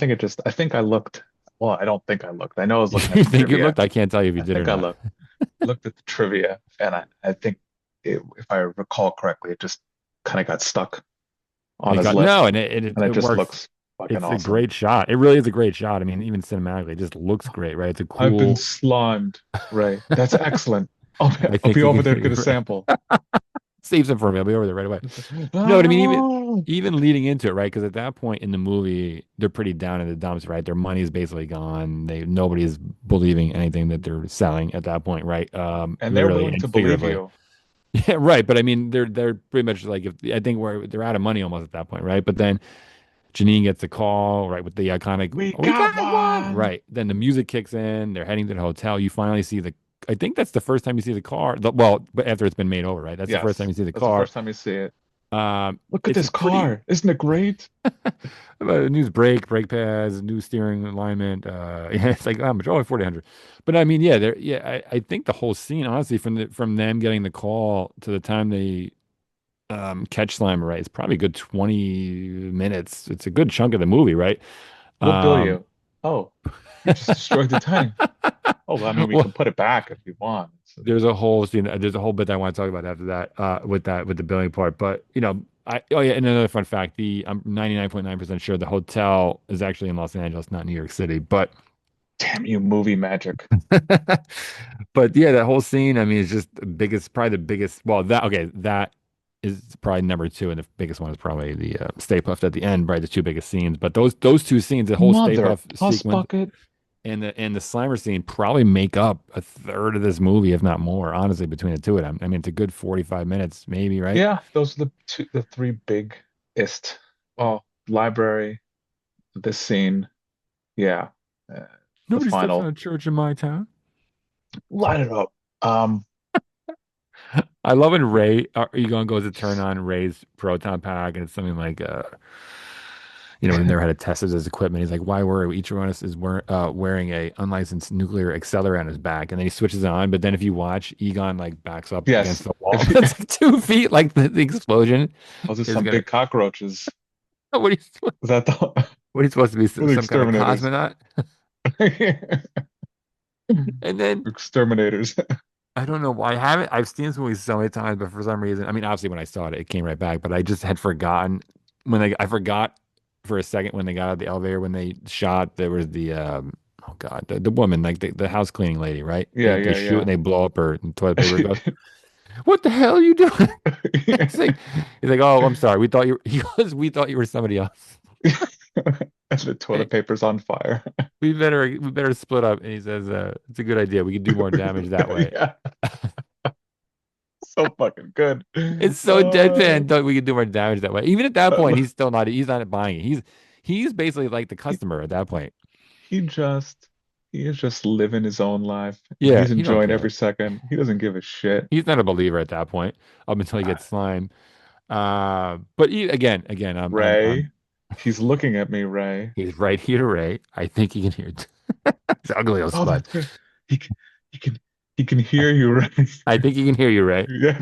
I think I looked. Well, I don't think I looked. I know I was looking at You the think you trivia. looked? I can't tell you if you I did or think I not. looked at the trivia, and I think if I recall correctly, it just kind of got stuck on It his got lip, no, and it and it it just works. looks fucking It's a awesome. great shot. It really is a great shot. I mean, even cinematically, it just looks great, right? It's a I've been cool. slimed, Ray. That's excellent. I I'll think be he over can there to hear get a you. sample. Saves him for me. I'll be over there right away. It's like, No, but I mean, "Ah." even leading into it, right? Because at that point in the movie, they're pretty down in the dumps, right? Their money's basically gone. Nobody's believing anything that they're selling at that point, right? And they're Literally willing and to believe figuratively. you. Yeah, right. But I mean, they're pretty much like if I think they're out of money almost at that point, right? But then Janine gets the call, right, with the iconic, We "We got got one!" one. Right. Then the music kicks in. They're heading to the hotel. You finally see I think that's the first time you see the car. Well, but after it's been made over, right? That's the first time Yes, you see the that's the car. first time you see it. Look at It's a this pretty, car. Isn't it great? new brake pads, new steering alignment. Yeah, it's like how much? Oh, 4,800. But I mean, yeah, I think the whole scene, honestly, from them getting the call to the time they catch Slimer, right, it's probably a good 20 minutes. It's a good chunk of the movie, right? We'll bill Um, you. Oh, you just destroyed the tank. Oh, well, I mean, we well, can put it back if you want. there's a whole scene. There's a whole bit that I want to talk about after that, with the billing part. But oh yeah, and another fun fact: I'm 99.9% sure the hotel is actually in Los Angeles, not New York City. But Damn you, movie magic. but yeah, that whole scene. I mean, it's just probably the biggest. Well, that is probably number two, and the biggest one is probably the Stay Puft at the end, right? The two biggest scenes. But those two scenes, the whole Stay Mother Puft puss sequence bucket. and the Slimer scene probably make up a third of this movie, if not more, honestly, between the two of them. I mean, it's a good 45 minutes, maybe, right? Yeah, those are the three biggest. Oh, library, this scene. Yeah, uh, the Nobody steps on final. a church in my town. Light it up. Um, I love when Ray Egon goes to turn on Ray's proton pack, and it's something like, we never had to test his equipment. He's like, why worry? Each one of us is wearing a unlicensed nuclear accelerator on his back, and then he switches it on. But then if you watch, Egon like backs up against yes. the wall. If you, It's like 2 feet, like the explosion those are is some gonna. big cockroaches. What are you, Is that the what are you supposed to be? the Some kind of exterminators? cosmonaut? And then Exterminators. I don't know why I haven't. I've seen this movie so many times, but for some reason, I mean, obviously when I saw it, it came right back. But I just had forgotten I forgot for a second when they got out of the elevator when they shot. There was oh God, the woman, like the house cleaning lady, right? Yeah, They yeah, shoot and yeah. they blow up her and toilet paper goes. What the hell are you doing? It's like he's like, oh, I'm sorry. We thought you. He goes, we thought you were somebody else. And the toilet Hey, paper's on fire. we better split up. And he says, it's a good idea. We can do more damage that way. Yeah, so fucking good. It's so Uh, deadpan. We can do more damage that way. Even at that point, uh, he's not buying it. He's basically like the he, customer at that point. he just he is just living his own life and Yeah, he's he don't enjoying every care. second. He doesn't give a shit. He's not a believer at that point, up until he Uh, gets slime. But again, Ray, he's looking at me, Ray. he's right here, Ray. I think he can hear it. It's ugly old Oh, spud. that's good. He can he can he can hear you, Ray. I think he can hear you, Ray. Yeah,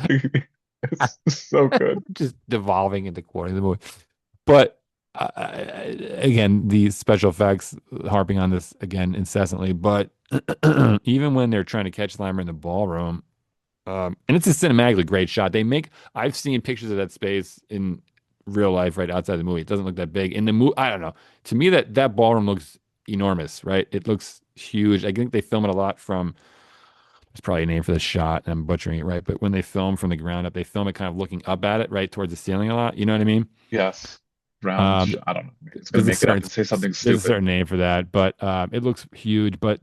it's so good. Just devolving into quoting the movie. But again, the special effects harping on this again incessantly. But even when they're trying to catch Slimer in the ballroom, and it's a cinematically great shot. I've seen pictures of that space in real life right outside the movie. It doesn't look that big. In the movie, I don't know. To me, that ballroom looks enormous, right? It looks huge. I think they film it a lot from. There's probably a name for the shot, and I'm butchering it, right? But when they film from the ground up, they film it kind of looking up at it, right, towards the ceiling a lot. You know what I mean? Yes. Round, Um, I don't know. It's gonna there's a make it up certain and say something there's a stupid. certain name for that, but it looks huge. But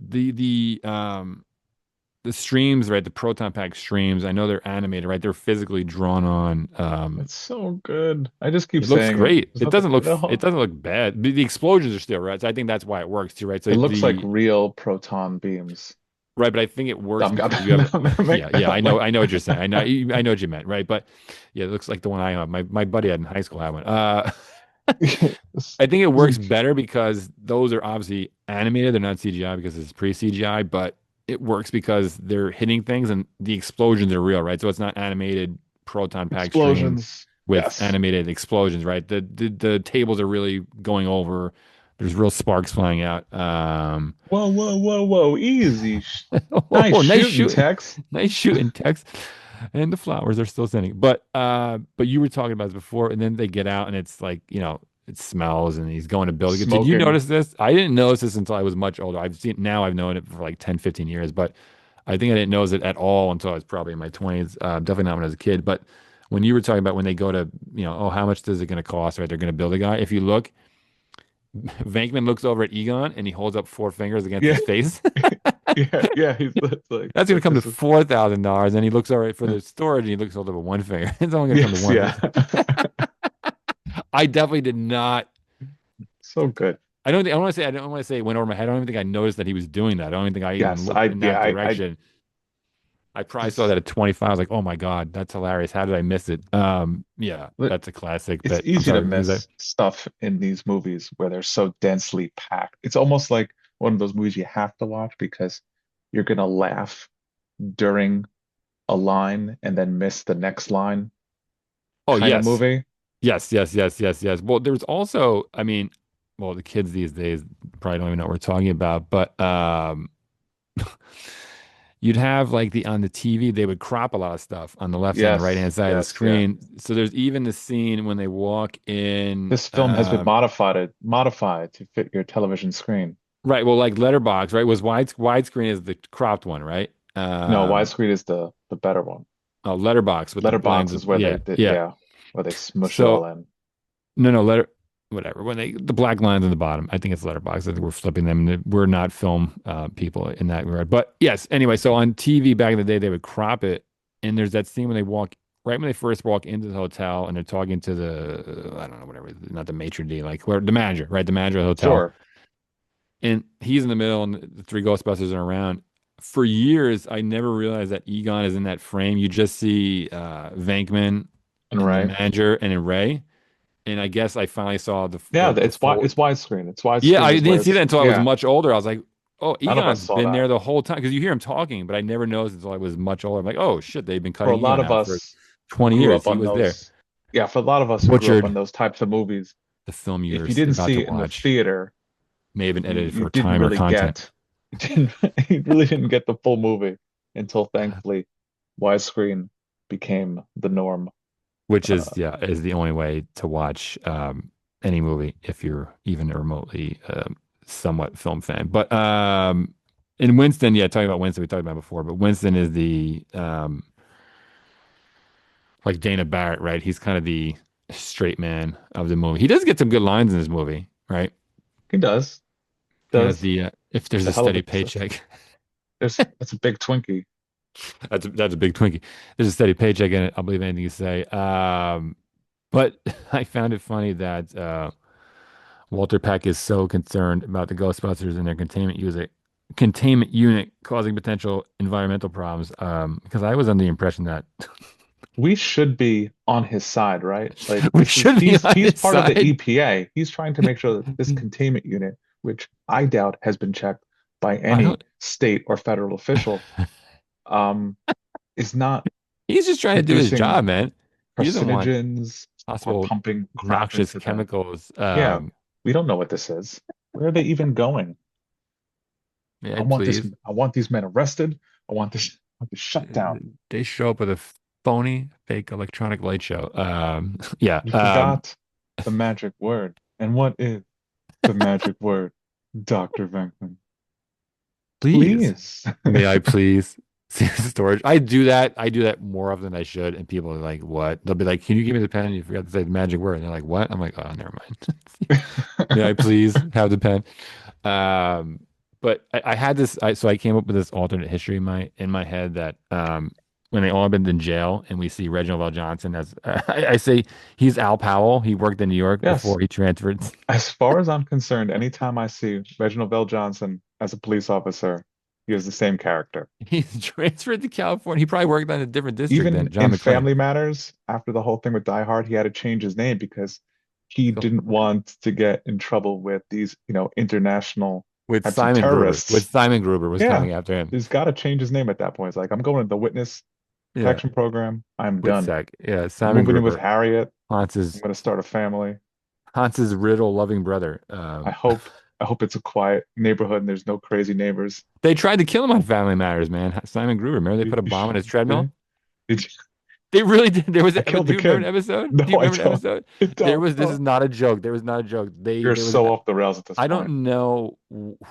the streams, right? The proton pack streams. I know they're animated, right? They're physically drawn on. It's so good. I just keep It looks saying it. great. There's It nothing, doesn't look it no. doesn't look bad. The explosions are still right. So I think that's why it works too, right? So It looks like the real proton beams. right, but I think it works I'm because you have, gonna make yeah, yeah, like I know what you're saying. I know what you meant, right? But yeah, it looks like the one I have. My buddy had in high school had one. This I think it works is better because those are obviously animated. They're not CGI because it's pre-CGI, but it works because they're hitting things and the explosions are real, right? So it's not animated proton pack stream explosions. with Yes. animated explosions, right? The tables are really going over. There's real sparks flying out. Whoa, whoa, whoa, whoa. Easy. Nice Oh, nice shooting, shooting, Tex. nice shooting, Tex. And the flowers are still standing. But you were talking about this before, and then they get out and it's like, it smells and he's going to build it. Did you Smoking. notice this? I didn't notice this until I was much older. I've known it for like 10, 15 years, but I think I didn't notice it at all until I was probably in my 20s. Definitely not when I was a kid. But when you were talking about when they go to, oh, how much is it going to cost, right? They're going to build a guy. If you look, Venkman looks over at Egon and he holds up four fingers against Yeah, his face. yeah, yeah. That's It's going to like come to this is $4,000. And he looks all right for yeah. the storage and he looks over one finger. It's only going to come to Yes, one. yeah. I definitely did not. So good. I don't want to say it went over my head. I don't even think I noticed that he was doing that. I don't even think I even Yes, looked in yeah, that direction. I probably saw just that at 25. I was like, oh my God, that's hilarious. How did I miss it? Yeah, but that's a classic. it's But I'm easy to sorry, what was that? miss stuff in these movies where they're so densely packed. It's almost like one of those movies you have to watch because you're gonna laugh during a line and then miss the next line Oh, kind of yes. movie. Yes, yes, yes, yes, yes. Well, there was also, I mean, well, the kids these days probably don't even know what we're talking about, but you'd have like on the TV, they would crop a lot of stuff on the left and the right Yes, hand side of the yes, yeah. screen. So there's even the scene when they walk in, This film has been modified to fit your television screen. right, well, like Letterbox, right, was widescreen is the cropped one, right? No, widescreen is the better one. Oh, Letterbox with the Letterbox lines is of, where they yeah, did, yeah. yeah, where they smush it all So in. no, no, whatever. When the black lines on the bottom, I think it's letterbox. I think we're flipping them. We're not film people in that regard. But yes, anyway, so on TV back in the day, they would crop it, and there's that scene when they walk right when they first walk into the hotel, and they're talking to the I don't know whatever, not the maitre d, like where the manager, right? The manager of the hotel, Sure. and he's in the middle, and the three Ghostbusters are around. For years, I never realized that Egon is in that frame. You just see Venkman And and the Ray. manager, and then Ray. And I guess I finally saw Yeah, the full. it's widescreen. It's Yeah, widescreen I is where didn't see that it's until I was yeah. much older. I was like, oh, None of us Egon's saw been that. there the whole time because you hear him talking, but I never noticed until I was much older. I'm like, oh shit, they've been For a cutting lot Egon of out for us who 20 grew years. up He on was there. those, yeah, for a lot of us who grew up on Butchered those types of movies, the film if you you're didn't about to see it in the watch. theater, May have been edited you for didn't time or really content, get you didn't you really didn't get the full movie until thankfully widescreen became the norm. which Uh, is, yeah, is the only way to watch any movie if you're even a remotely somewhat film fan. But in Winston, yeah, talking about Winston, we talked about before, but Winston is the like Dana Barrett, right? He's kind of the straight man of the movie. He does get some good lines in this movie, right? he does, He has does. the if there's It's a a hell of steady a paycheck, that's a big Twinkie. that's a big Twinkie. There's a steady paycheck in it. I'll believe anything you say. But I found it funny that Walter Peck is so concerned about the Ghostbusters and their containment unit causing potential environmental problems. Because I was under the impression that We should be on his side, right? Like we this is should be on he's his part of the side. EPA. He's trying to make sure that this containment unit, which I doubt has been checked by I any don't. state or federal official, um, is not He's just trying to do his producing job, man. He doesn't want carcinogens or possible pumping crap noxious into the. chemicals. Yeah, we don't know what this is. Where are they even going? May I please? I want these men arrested. I want this shut down. They show up with a phony, fake electronic light show. Yeah. You forgot the magic word. And what is the magic word, Dr. Venkman? Please, Please. may I please see the storage? I do that. I do that more often than I should. And people are like, what? They'll be like, can you give me the pen? You forgot to say the magic word. And they're like, what? I'm like, oh, never mind. May I please have the pen? Um, but I had this. So I came up with this alternate history in my head that when they all been in jail and we see Reginald Val Johnson as I say he's Al Powell. He worked in New York Yes. before he transferred. As far as I'm concerned, anytime I see Reginald Bell Johnson as a police officer, He was the same character. He's transferred to California. He probably worked on a different district than Even John in McClane. Family Matters, after the whole thing with Die Hard, he had to change his name because he So didn't want to get in trouble with these, international with types of Simon Gruber, with terrorists. Simon Gruber was Yeah, coming after him. he's got to change his name at that point. It's like, I'm going to the witness Yeah, protection program. I'm with done. Zach. Yeah, I'm Simon moving in with Gruber, Harriet. I'm Hans's going to start a family. Hans's riddle loving brother. I hope I hope it's a quiet neighborhood and there's no crazy neighbors. They tried to kill him on Family Matters, man. Simon Gruber. Remember they put a bomb on his treadmill? Did did They really did. There was, I but killed do the you remember an kid. episode? No, Do you I remember an don't. episode? I There don't. was. This is Oh, not a joke. There was not a joke. you're There was. so off the rails at this I point. don't know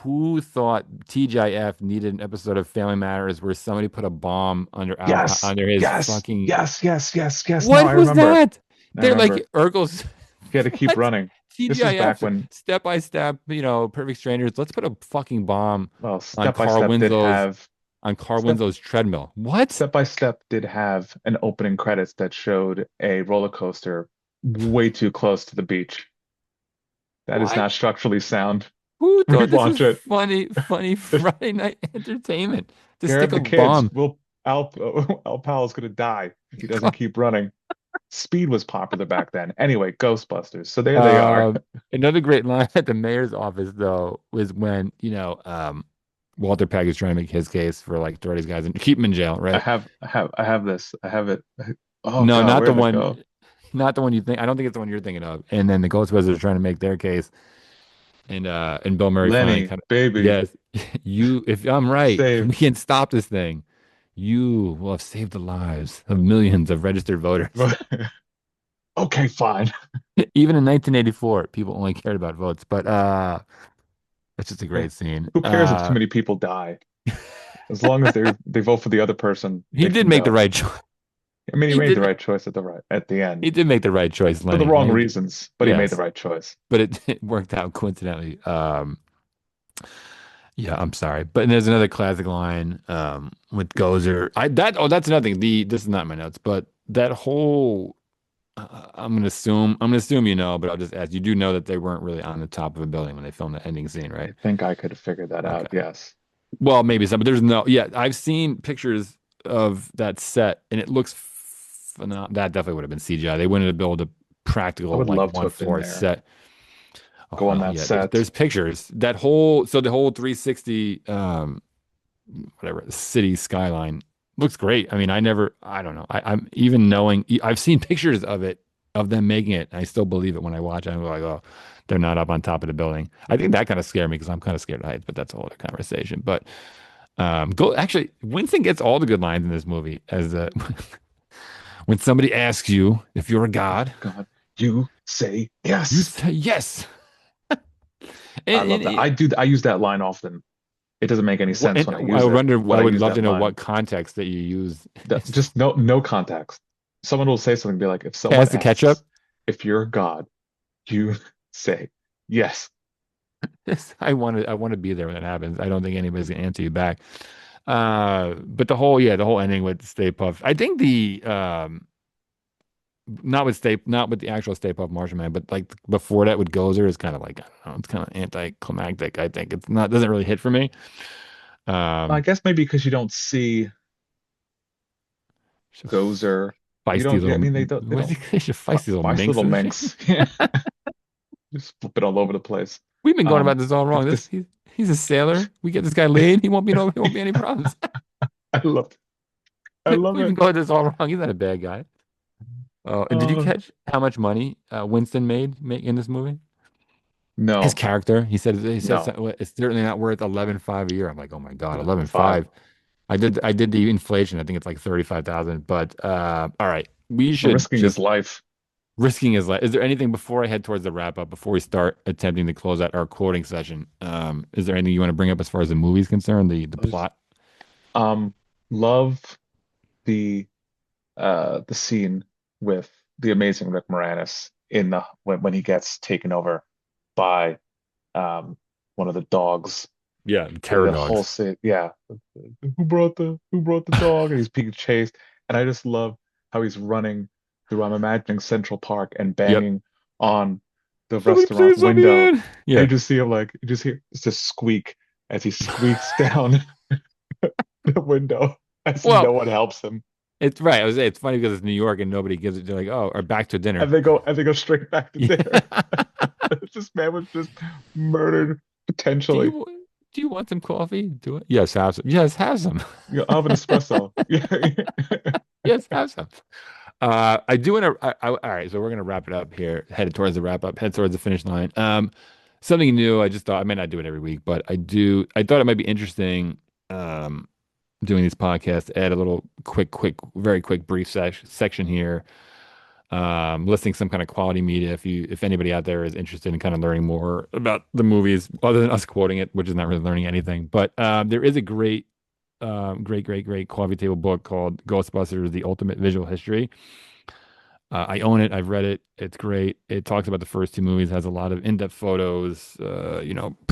who thought TGIF needed an episode of Family Matters where somebody put a bomb Yes, under his yes, fucking. yes, yes, yes, yes. No, What I was remember. that? I They're like remember. Urkel's. He had to keep What? running. This was back TGIF, when, step by step. Perfect strangers. Let's put a fucking bomb well, on Step by Step did have Carl Step Winslow's treadmill. What? Step by Step did have an opening credits that showed a roller coaster way too close to the beach. That is What? not structurally sound. Who thought this Rewatch was it. funny Friday night entertainment? To stick Grab a the kids. bomb. Al Powell's gonna die if he doesn't keep running. Speed was popular back then. Anyway, Ghostbusters. So there they are. Um, Another great line at the mayor's office, though, was when, Walter Pegg is trying to make his case for like throw these guys and keep them in jail, right? I have this. I have it. Oh No, God, not where the did it go? one, not the one you think. I don't think it's the one you're thinking of. And then the Ghostbusters are trying to make their case, and Bill Murray finally Lenny, kind of, baby, yes, if I'm right, we save. can stop this thing. You will have saved the lives of millions of registered voters. Okay, fine. Even in 1984, people only cared about votes. But it's just a Hey, great scene. who cares if too many people die? As long as they vote for the other person, He they did can make the go. right choice. I mean, he He made did. the right choice at the end He did make the right choice, for the Lenny. wrong Lenny, reasons, but he made the yes, right choice. but it worked out coincidentally. Yeah, I'm sorry, but there's another classic line with Gozer. That's another thing. This is not in my notes, but that whole I'm gonna assume but I'll just ask. You do know that they weren't really on the top of a building when they filmed the ending scene, right? I think I could have figured that out. Okay. Yes. Well, maybe some, but there's no. Yeah, I've seen pictures of that set, and it looks phenomenal. That definitely would have been CGI. They wouldn't have built a I practical would like love to one have been floor there. set. Oh Go on well, that yeah. There's set. pictures. The whole 360 whatever city skyline looks great. I mean, I don't know. I'm even knowing I've seen pictures of it of them making it. I still believe it when I watch it. I'm like, oh, they're not up on top of the building. I think that kind of scared me because I'm kind of scared of heights, but that's a whole other conversation. But go actually, Winston gets all the good lines in this movie as when somebody asks you if you're a god, God, you say you yes. say yes. I And, love and, that. I use that line often. It doesn't make any sense and when I I use it, wonder, but I I would use love to that know line. what context that you use. Just no context. Someone will say something, be like, if someone Pass the asks ketchup. if you're a god, you say yes. Yes, I want to be there when it happens. I don't think anybody's gonna answer you back. But the whole ending with Stay Puft. I think the not with the actual Stay Puft Martian Man, but like before that with Gozer is kind of like I don't know, it's kind of anticlimactic. I think it's not doesn't really hit for me. I Um, guess maybe because you don't see she's Gozer. a You feisty don't. little I mean, they what is don't. he? She's a feisty little Feisty minx, little isn't she? minx. Yeah, just flipping all over the place. We've been going Um, about this all wrong. this He's a sailor. We get this guy laid. He won't be any problems. I love. I love We've been it. going this all wrong. He's not a bad guy. Oh, and did you Oh catch how much money Winston made in this movie? His no, character, he said no. it's certainly not worth 11.5 a year. I'm like, oh my God, 11.5. 11.5. I did the inflation. I think it's like 35,000. But all right, we should Risking his just life. risking his life. Is there anything before I head towards the wrap up, before we start attempting to close out our quoting session? Is there anything you want to bring up as far as the movie's concerned, the plot? Um, love the scene with the amazing Rick Moranis in the when he gets taken over by one of the dogs. Yeah, And terror the whole dogs. scene, yeah. Who brought the dog? And he's being chased. And I just love how he's running through, I'm imagining Central Park and Yep. banging on the Somebody restaurant please let me window. in. And Yeah. you just see him like you just hear it's a squeak as he squeaks down. the window as Well, no one helps him. it's right. I was saying it's funny because it's New York and nobody gives it. They're like, oh, or back to dinner. And they go straight back to Yeah. dinner. This man was just murdered Do potentially. you do you want some coffee? Do it. Yes, have some. Yes, have some. I'll have an espresso. Yeah. Yes, have some. I do want to. All right, so we're gonna wrap it up here. Headed towards the wrap up. Head towards the finish line. Something new. I just thought I might not do it every week, but I do. I thought it might be interesting. Um, doing these podcasts. Add a little very quick, brief section here. Listing some kind of quality media. If anybody out there is interested in kind of learning more about the movies, other than us quoting it, which is not really learning anything. But there is a great coffee table book called Ghostbusters: The Ultimate Visual History. I own it. I've read it. It's great. It talks about the first two movies. Has a lot of in-depth photos.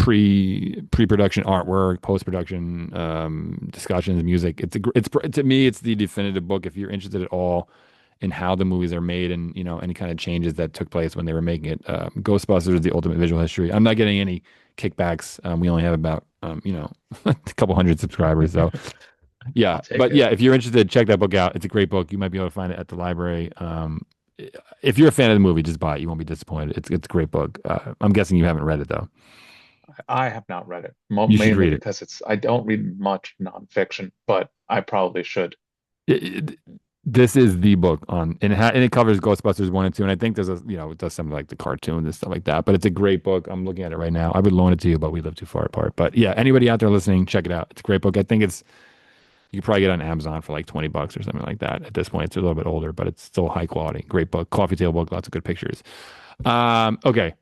Pre-production artwork, post-production discussions, music. It's to me, it's the definitive book if you're interested at all in how the movies are made and any kind of changes that took place when they were making it. Ghostbusters: The Ultimate Visual History. I'm not getting any kickbacks. We only have about a couple hundred subscribers, so I'll yeah, take but it. yeah, if you're interested, check that book out. It's a great book. You might be able to find it at the library. If you're a fan of the movie, just buy it. You won't be disappointed. It's a great book. I'm guessing you haven't read it though. I have not read it, You should mainly read it. because I don't read much nonfiction, but I probably should. It- it- this is the book on, and it covers Ghostbusters 1 and 2, and I think there's it does something like the cartoons and stuff like that. But it's a great book. I'm looking at it right now. I would loan it to you, but we live too far apart. But yeah, anybody out there listening, check it out. It's a great book. I think you could probably get it on Amazon for like 20 bucks or something like that. At this point, it's a little bit older, but it's still high quality. Great book, coffee table book, lots of good pictures. Okay,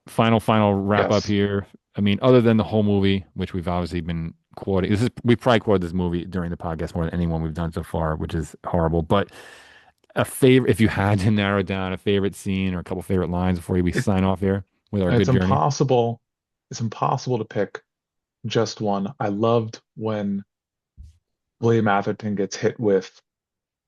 final wrap up Yes. here. I mean, other than the whole movie, which we've obviously been quoting, we've probably quoted this movie during the podcast more than anyone we've done so far, which is horrible. But a favorite, if you had to narrow down a favorite scene or a couple favorite lines before we It, sign off here with our it's good journey. impossible. It's impossible to pick just one. I loved when William Atherton gets hit with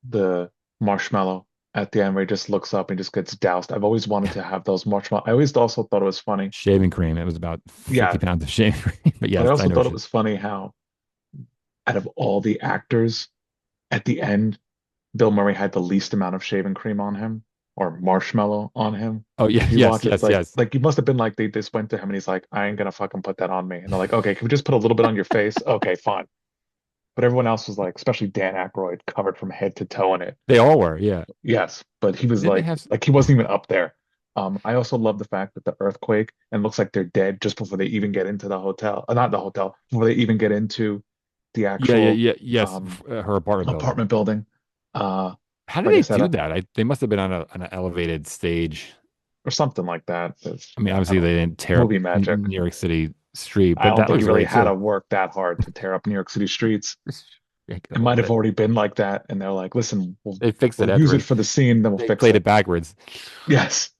the marshmallow at the end where he just looks up and just gets doused. I've always wanted to have those marshmallow. I always also thought it was funny. Shaving cream. It was about 50 Yeah, pounds of shaving cream. But but I yes, I also know. thought it was funny how out of all the actors at the end, Bill Murray had the least amount of shaving cream on him or marshmallow on him. Oh yeah, If you yes, watch it, it's yes, like yes. like you must have been like they just went to him and he's like, I ain't gonna fucking put that on me. And they're like, okay, can we just put a little bit on your face? Okay, fine. But everyone else was like, especially Dan Aykroyd, covered from head to toe in it. They all were. Yeah. Yes, but he was Didn't they have? like he wasn't even up there. I also love the fact that the earthquake and looks like they're dead just before they even get into the hotel, not the hotel, before they even get into the actual Yes. um, Her apartment building. apartment building. Uh, How did like I they said, do that? They must have been on an elevated stage. or something like that. I mean, I obviously don't they know, didn't tear up movie magic. New York City street, I but don't that think he looks really great had too. to work that hard to tear up New York City streets. Just shake it a It little might have bit. already been like that, and they're like, "Listen, They fixed it we'll use it afterwards. for the scene, then we'll They fix played it." it backwards. Yes,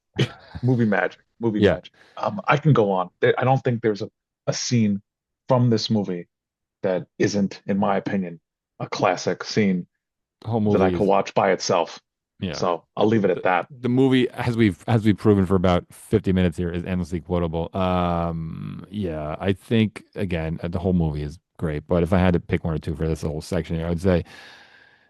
movie magic, movie Yeah, magic. I can go on. I don't think there's a scene from this movie that isn't, in my opinion, a classic scene the whole that I movie could is watch by itself. yeah. So I'll leave it at the, that. the movie as we've proven for about 50 minutes here is endlessly quotable. Yeah, I think again the whole movie is great, but if I had to pick one or two for this whole section here, I would say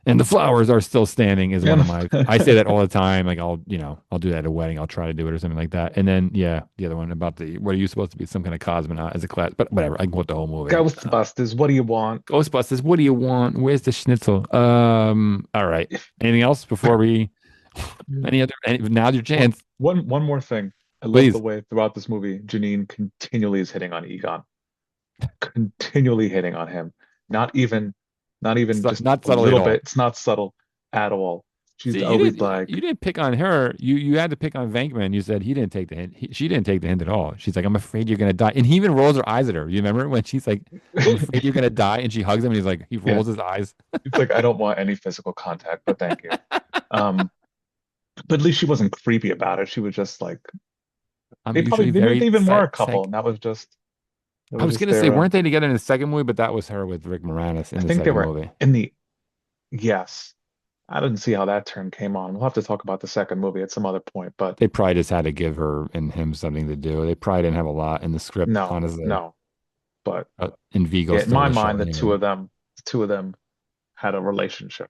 "And the flowers are still standing" is one of And my I say that all the time. Like I'll do that at a wedding. I'll try to do it or something like that. And then yeah, the other one about the what are you supposed to be some kind of cosmonaut as a class, but whatever. I can quote the whole movie. Ghostbusters, what do you want? Ghostbusters, what do you want? Where's the schnitzel? All right. If Anything else before we now's your one chance. one more thing. I love the Please. way throughout this movie, Janine continually is hitting on Egon, continually hitting on him. Not even, not even just Not a subtly at little bit. all. It's not subtle at all. She's See, always like, you didn't pick on her. You had to pick on Venkman. You said he didn't take the hint. She didn't take the hint at all. She's like, I'm afraid you're gonna die. And he even rolls her eyes at her. You remember when she's like, I'm afraid you're gonna die, and she hugs him, and he's like, he yeah, rolls his eyes. it's like I don't want any physical contact, but thank you. Um, but at least she wasn't creepy about it. She was just like I'm usually they maybe very they even were a couple, psych. and that was just it I was was just gonna say, their. weren't they together in the second movie? But that was her with Rick Moranis I in the think they second were movie. in the yes. I didn't see how that turn came on. We'll have to talk about the second movie at some other point, but They probably just had to give her and him something to do. They probably didn't have a lot in the script, no, honestly. no. But In Vigo yeah, in stole my the show mind, the two anyway. of them. two of them had a relationship.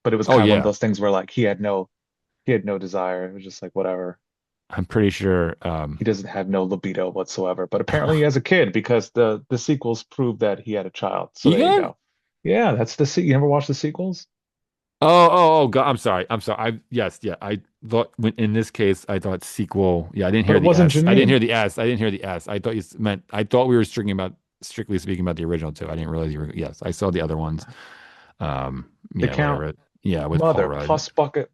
But it was Oh kind of one of yeah, those things where like he had no desire. It was just like whatever. I'm pretty sure. He doesn't have no libido whatsoever. But apparently he has a kid because the sequels prove that he had a child. So there you Egon? go. Yeah, that's you never watched the sequels? Oh, God, I'm sorry. I'm sorry. Yes, yeah. I thought in this case, I thought sequel. Yeah, I didn't But hear it the wasn't S. I didn't hear Janine. the S. I didn't hear the S. I thought you meant. I thought we were strictly speaking about the original two. I didn't realize you were. Yes, I saw the other ones. They Yeah, count. whatever. Yeah, with Paul Mother Rudd. Puss Bucket.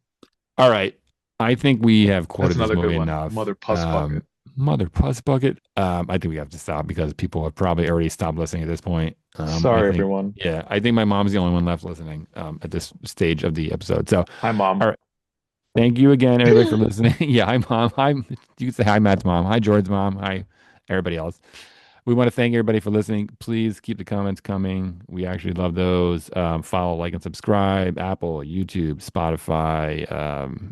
All right. I think we have That's quoted this another good movie one. enough. Mother Puss Bucket. Mother Puss Bucket. I think we have to stop because people have probably already stopped listening at this point. I Sorry, think, everyone. yeah, I think my mom's the only one left listening at this stage of the episode. So, Hi, Mom. all right. Thank you again, everybody, for listening. Yeah, hi, mom. Hi, you can say hi, Matt's mom. Hi, George's mom. Hi, everybody else. We want to thank everybody for listening. Please keep the comments coming. We actually love those. Follow, like, and subscribe. Apple, YouTube, Spotify.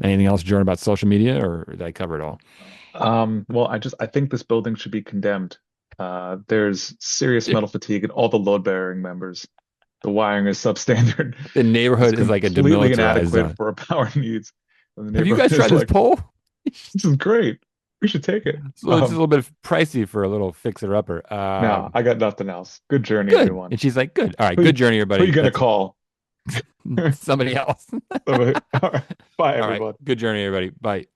Anything else, Jordan, about social media, or did I cover it all? Well, I think this building should be condemned. There's serious metal fatigue in all the load-bearing members. The wiring is substandard. The It's neighborhood is like a completely demilitarized inadequate zone. for our power needs. And the Have you neighborhood guys tried is this like, pole? this is great. We should take it. So it's just a little bit pricey for a little fixer-upper. No, I got nothing else. Good journey, Good. everyone. And she's like, good. All right, Who good you, journey, who everybody. you gonna That's call? somebody else. All right. Bye, All right, everyone. good journey, everybody. Bye.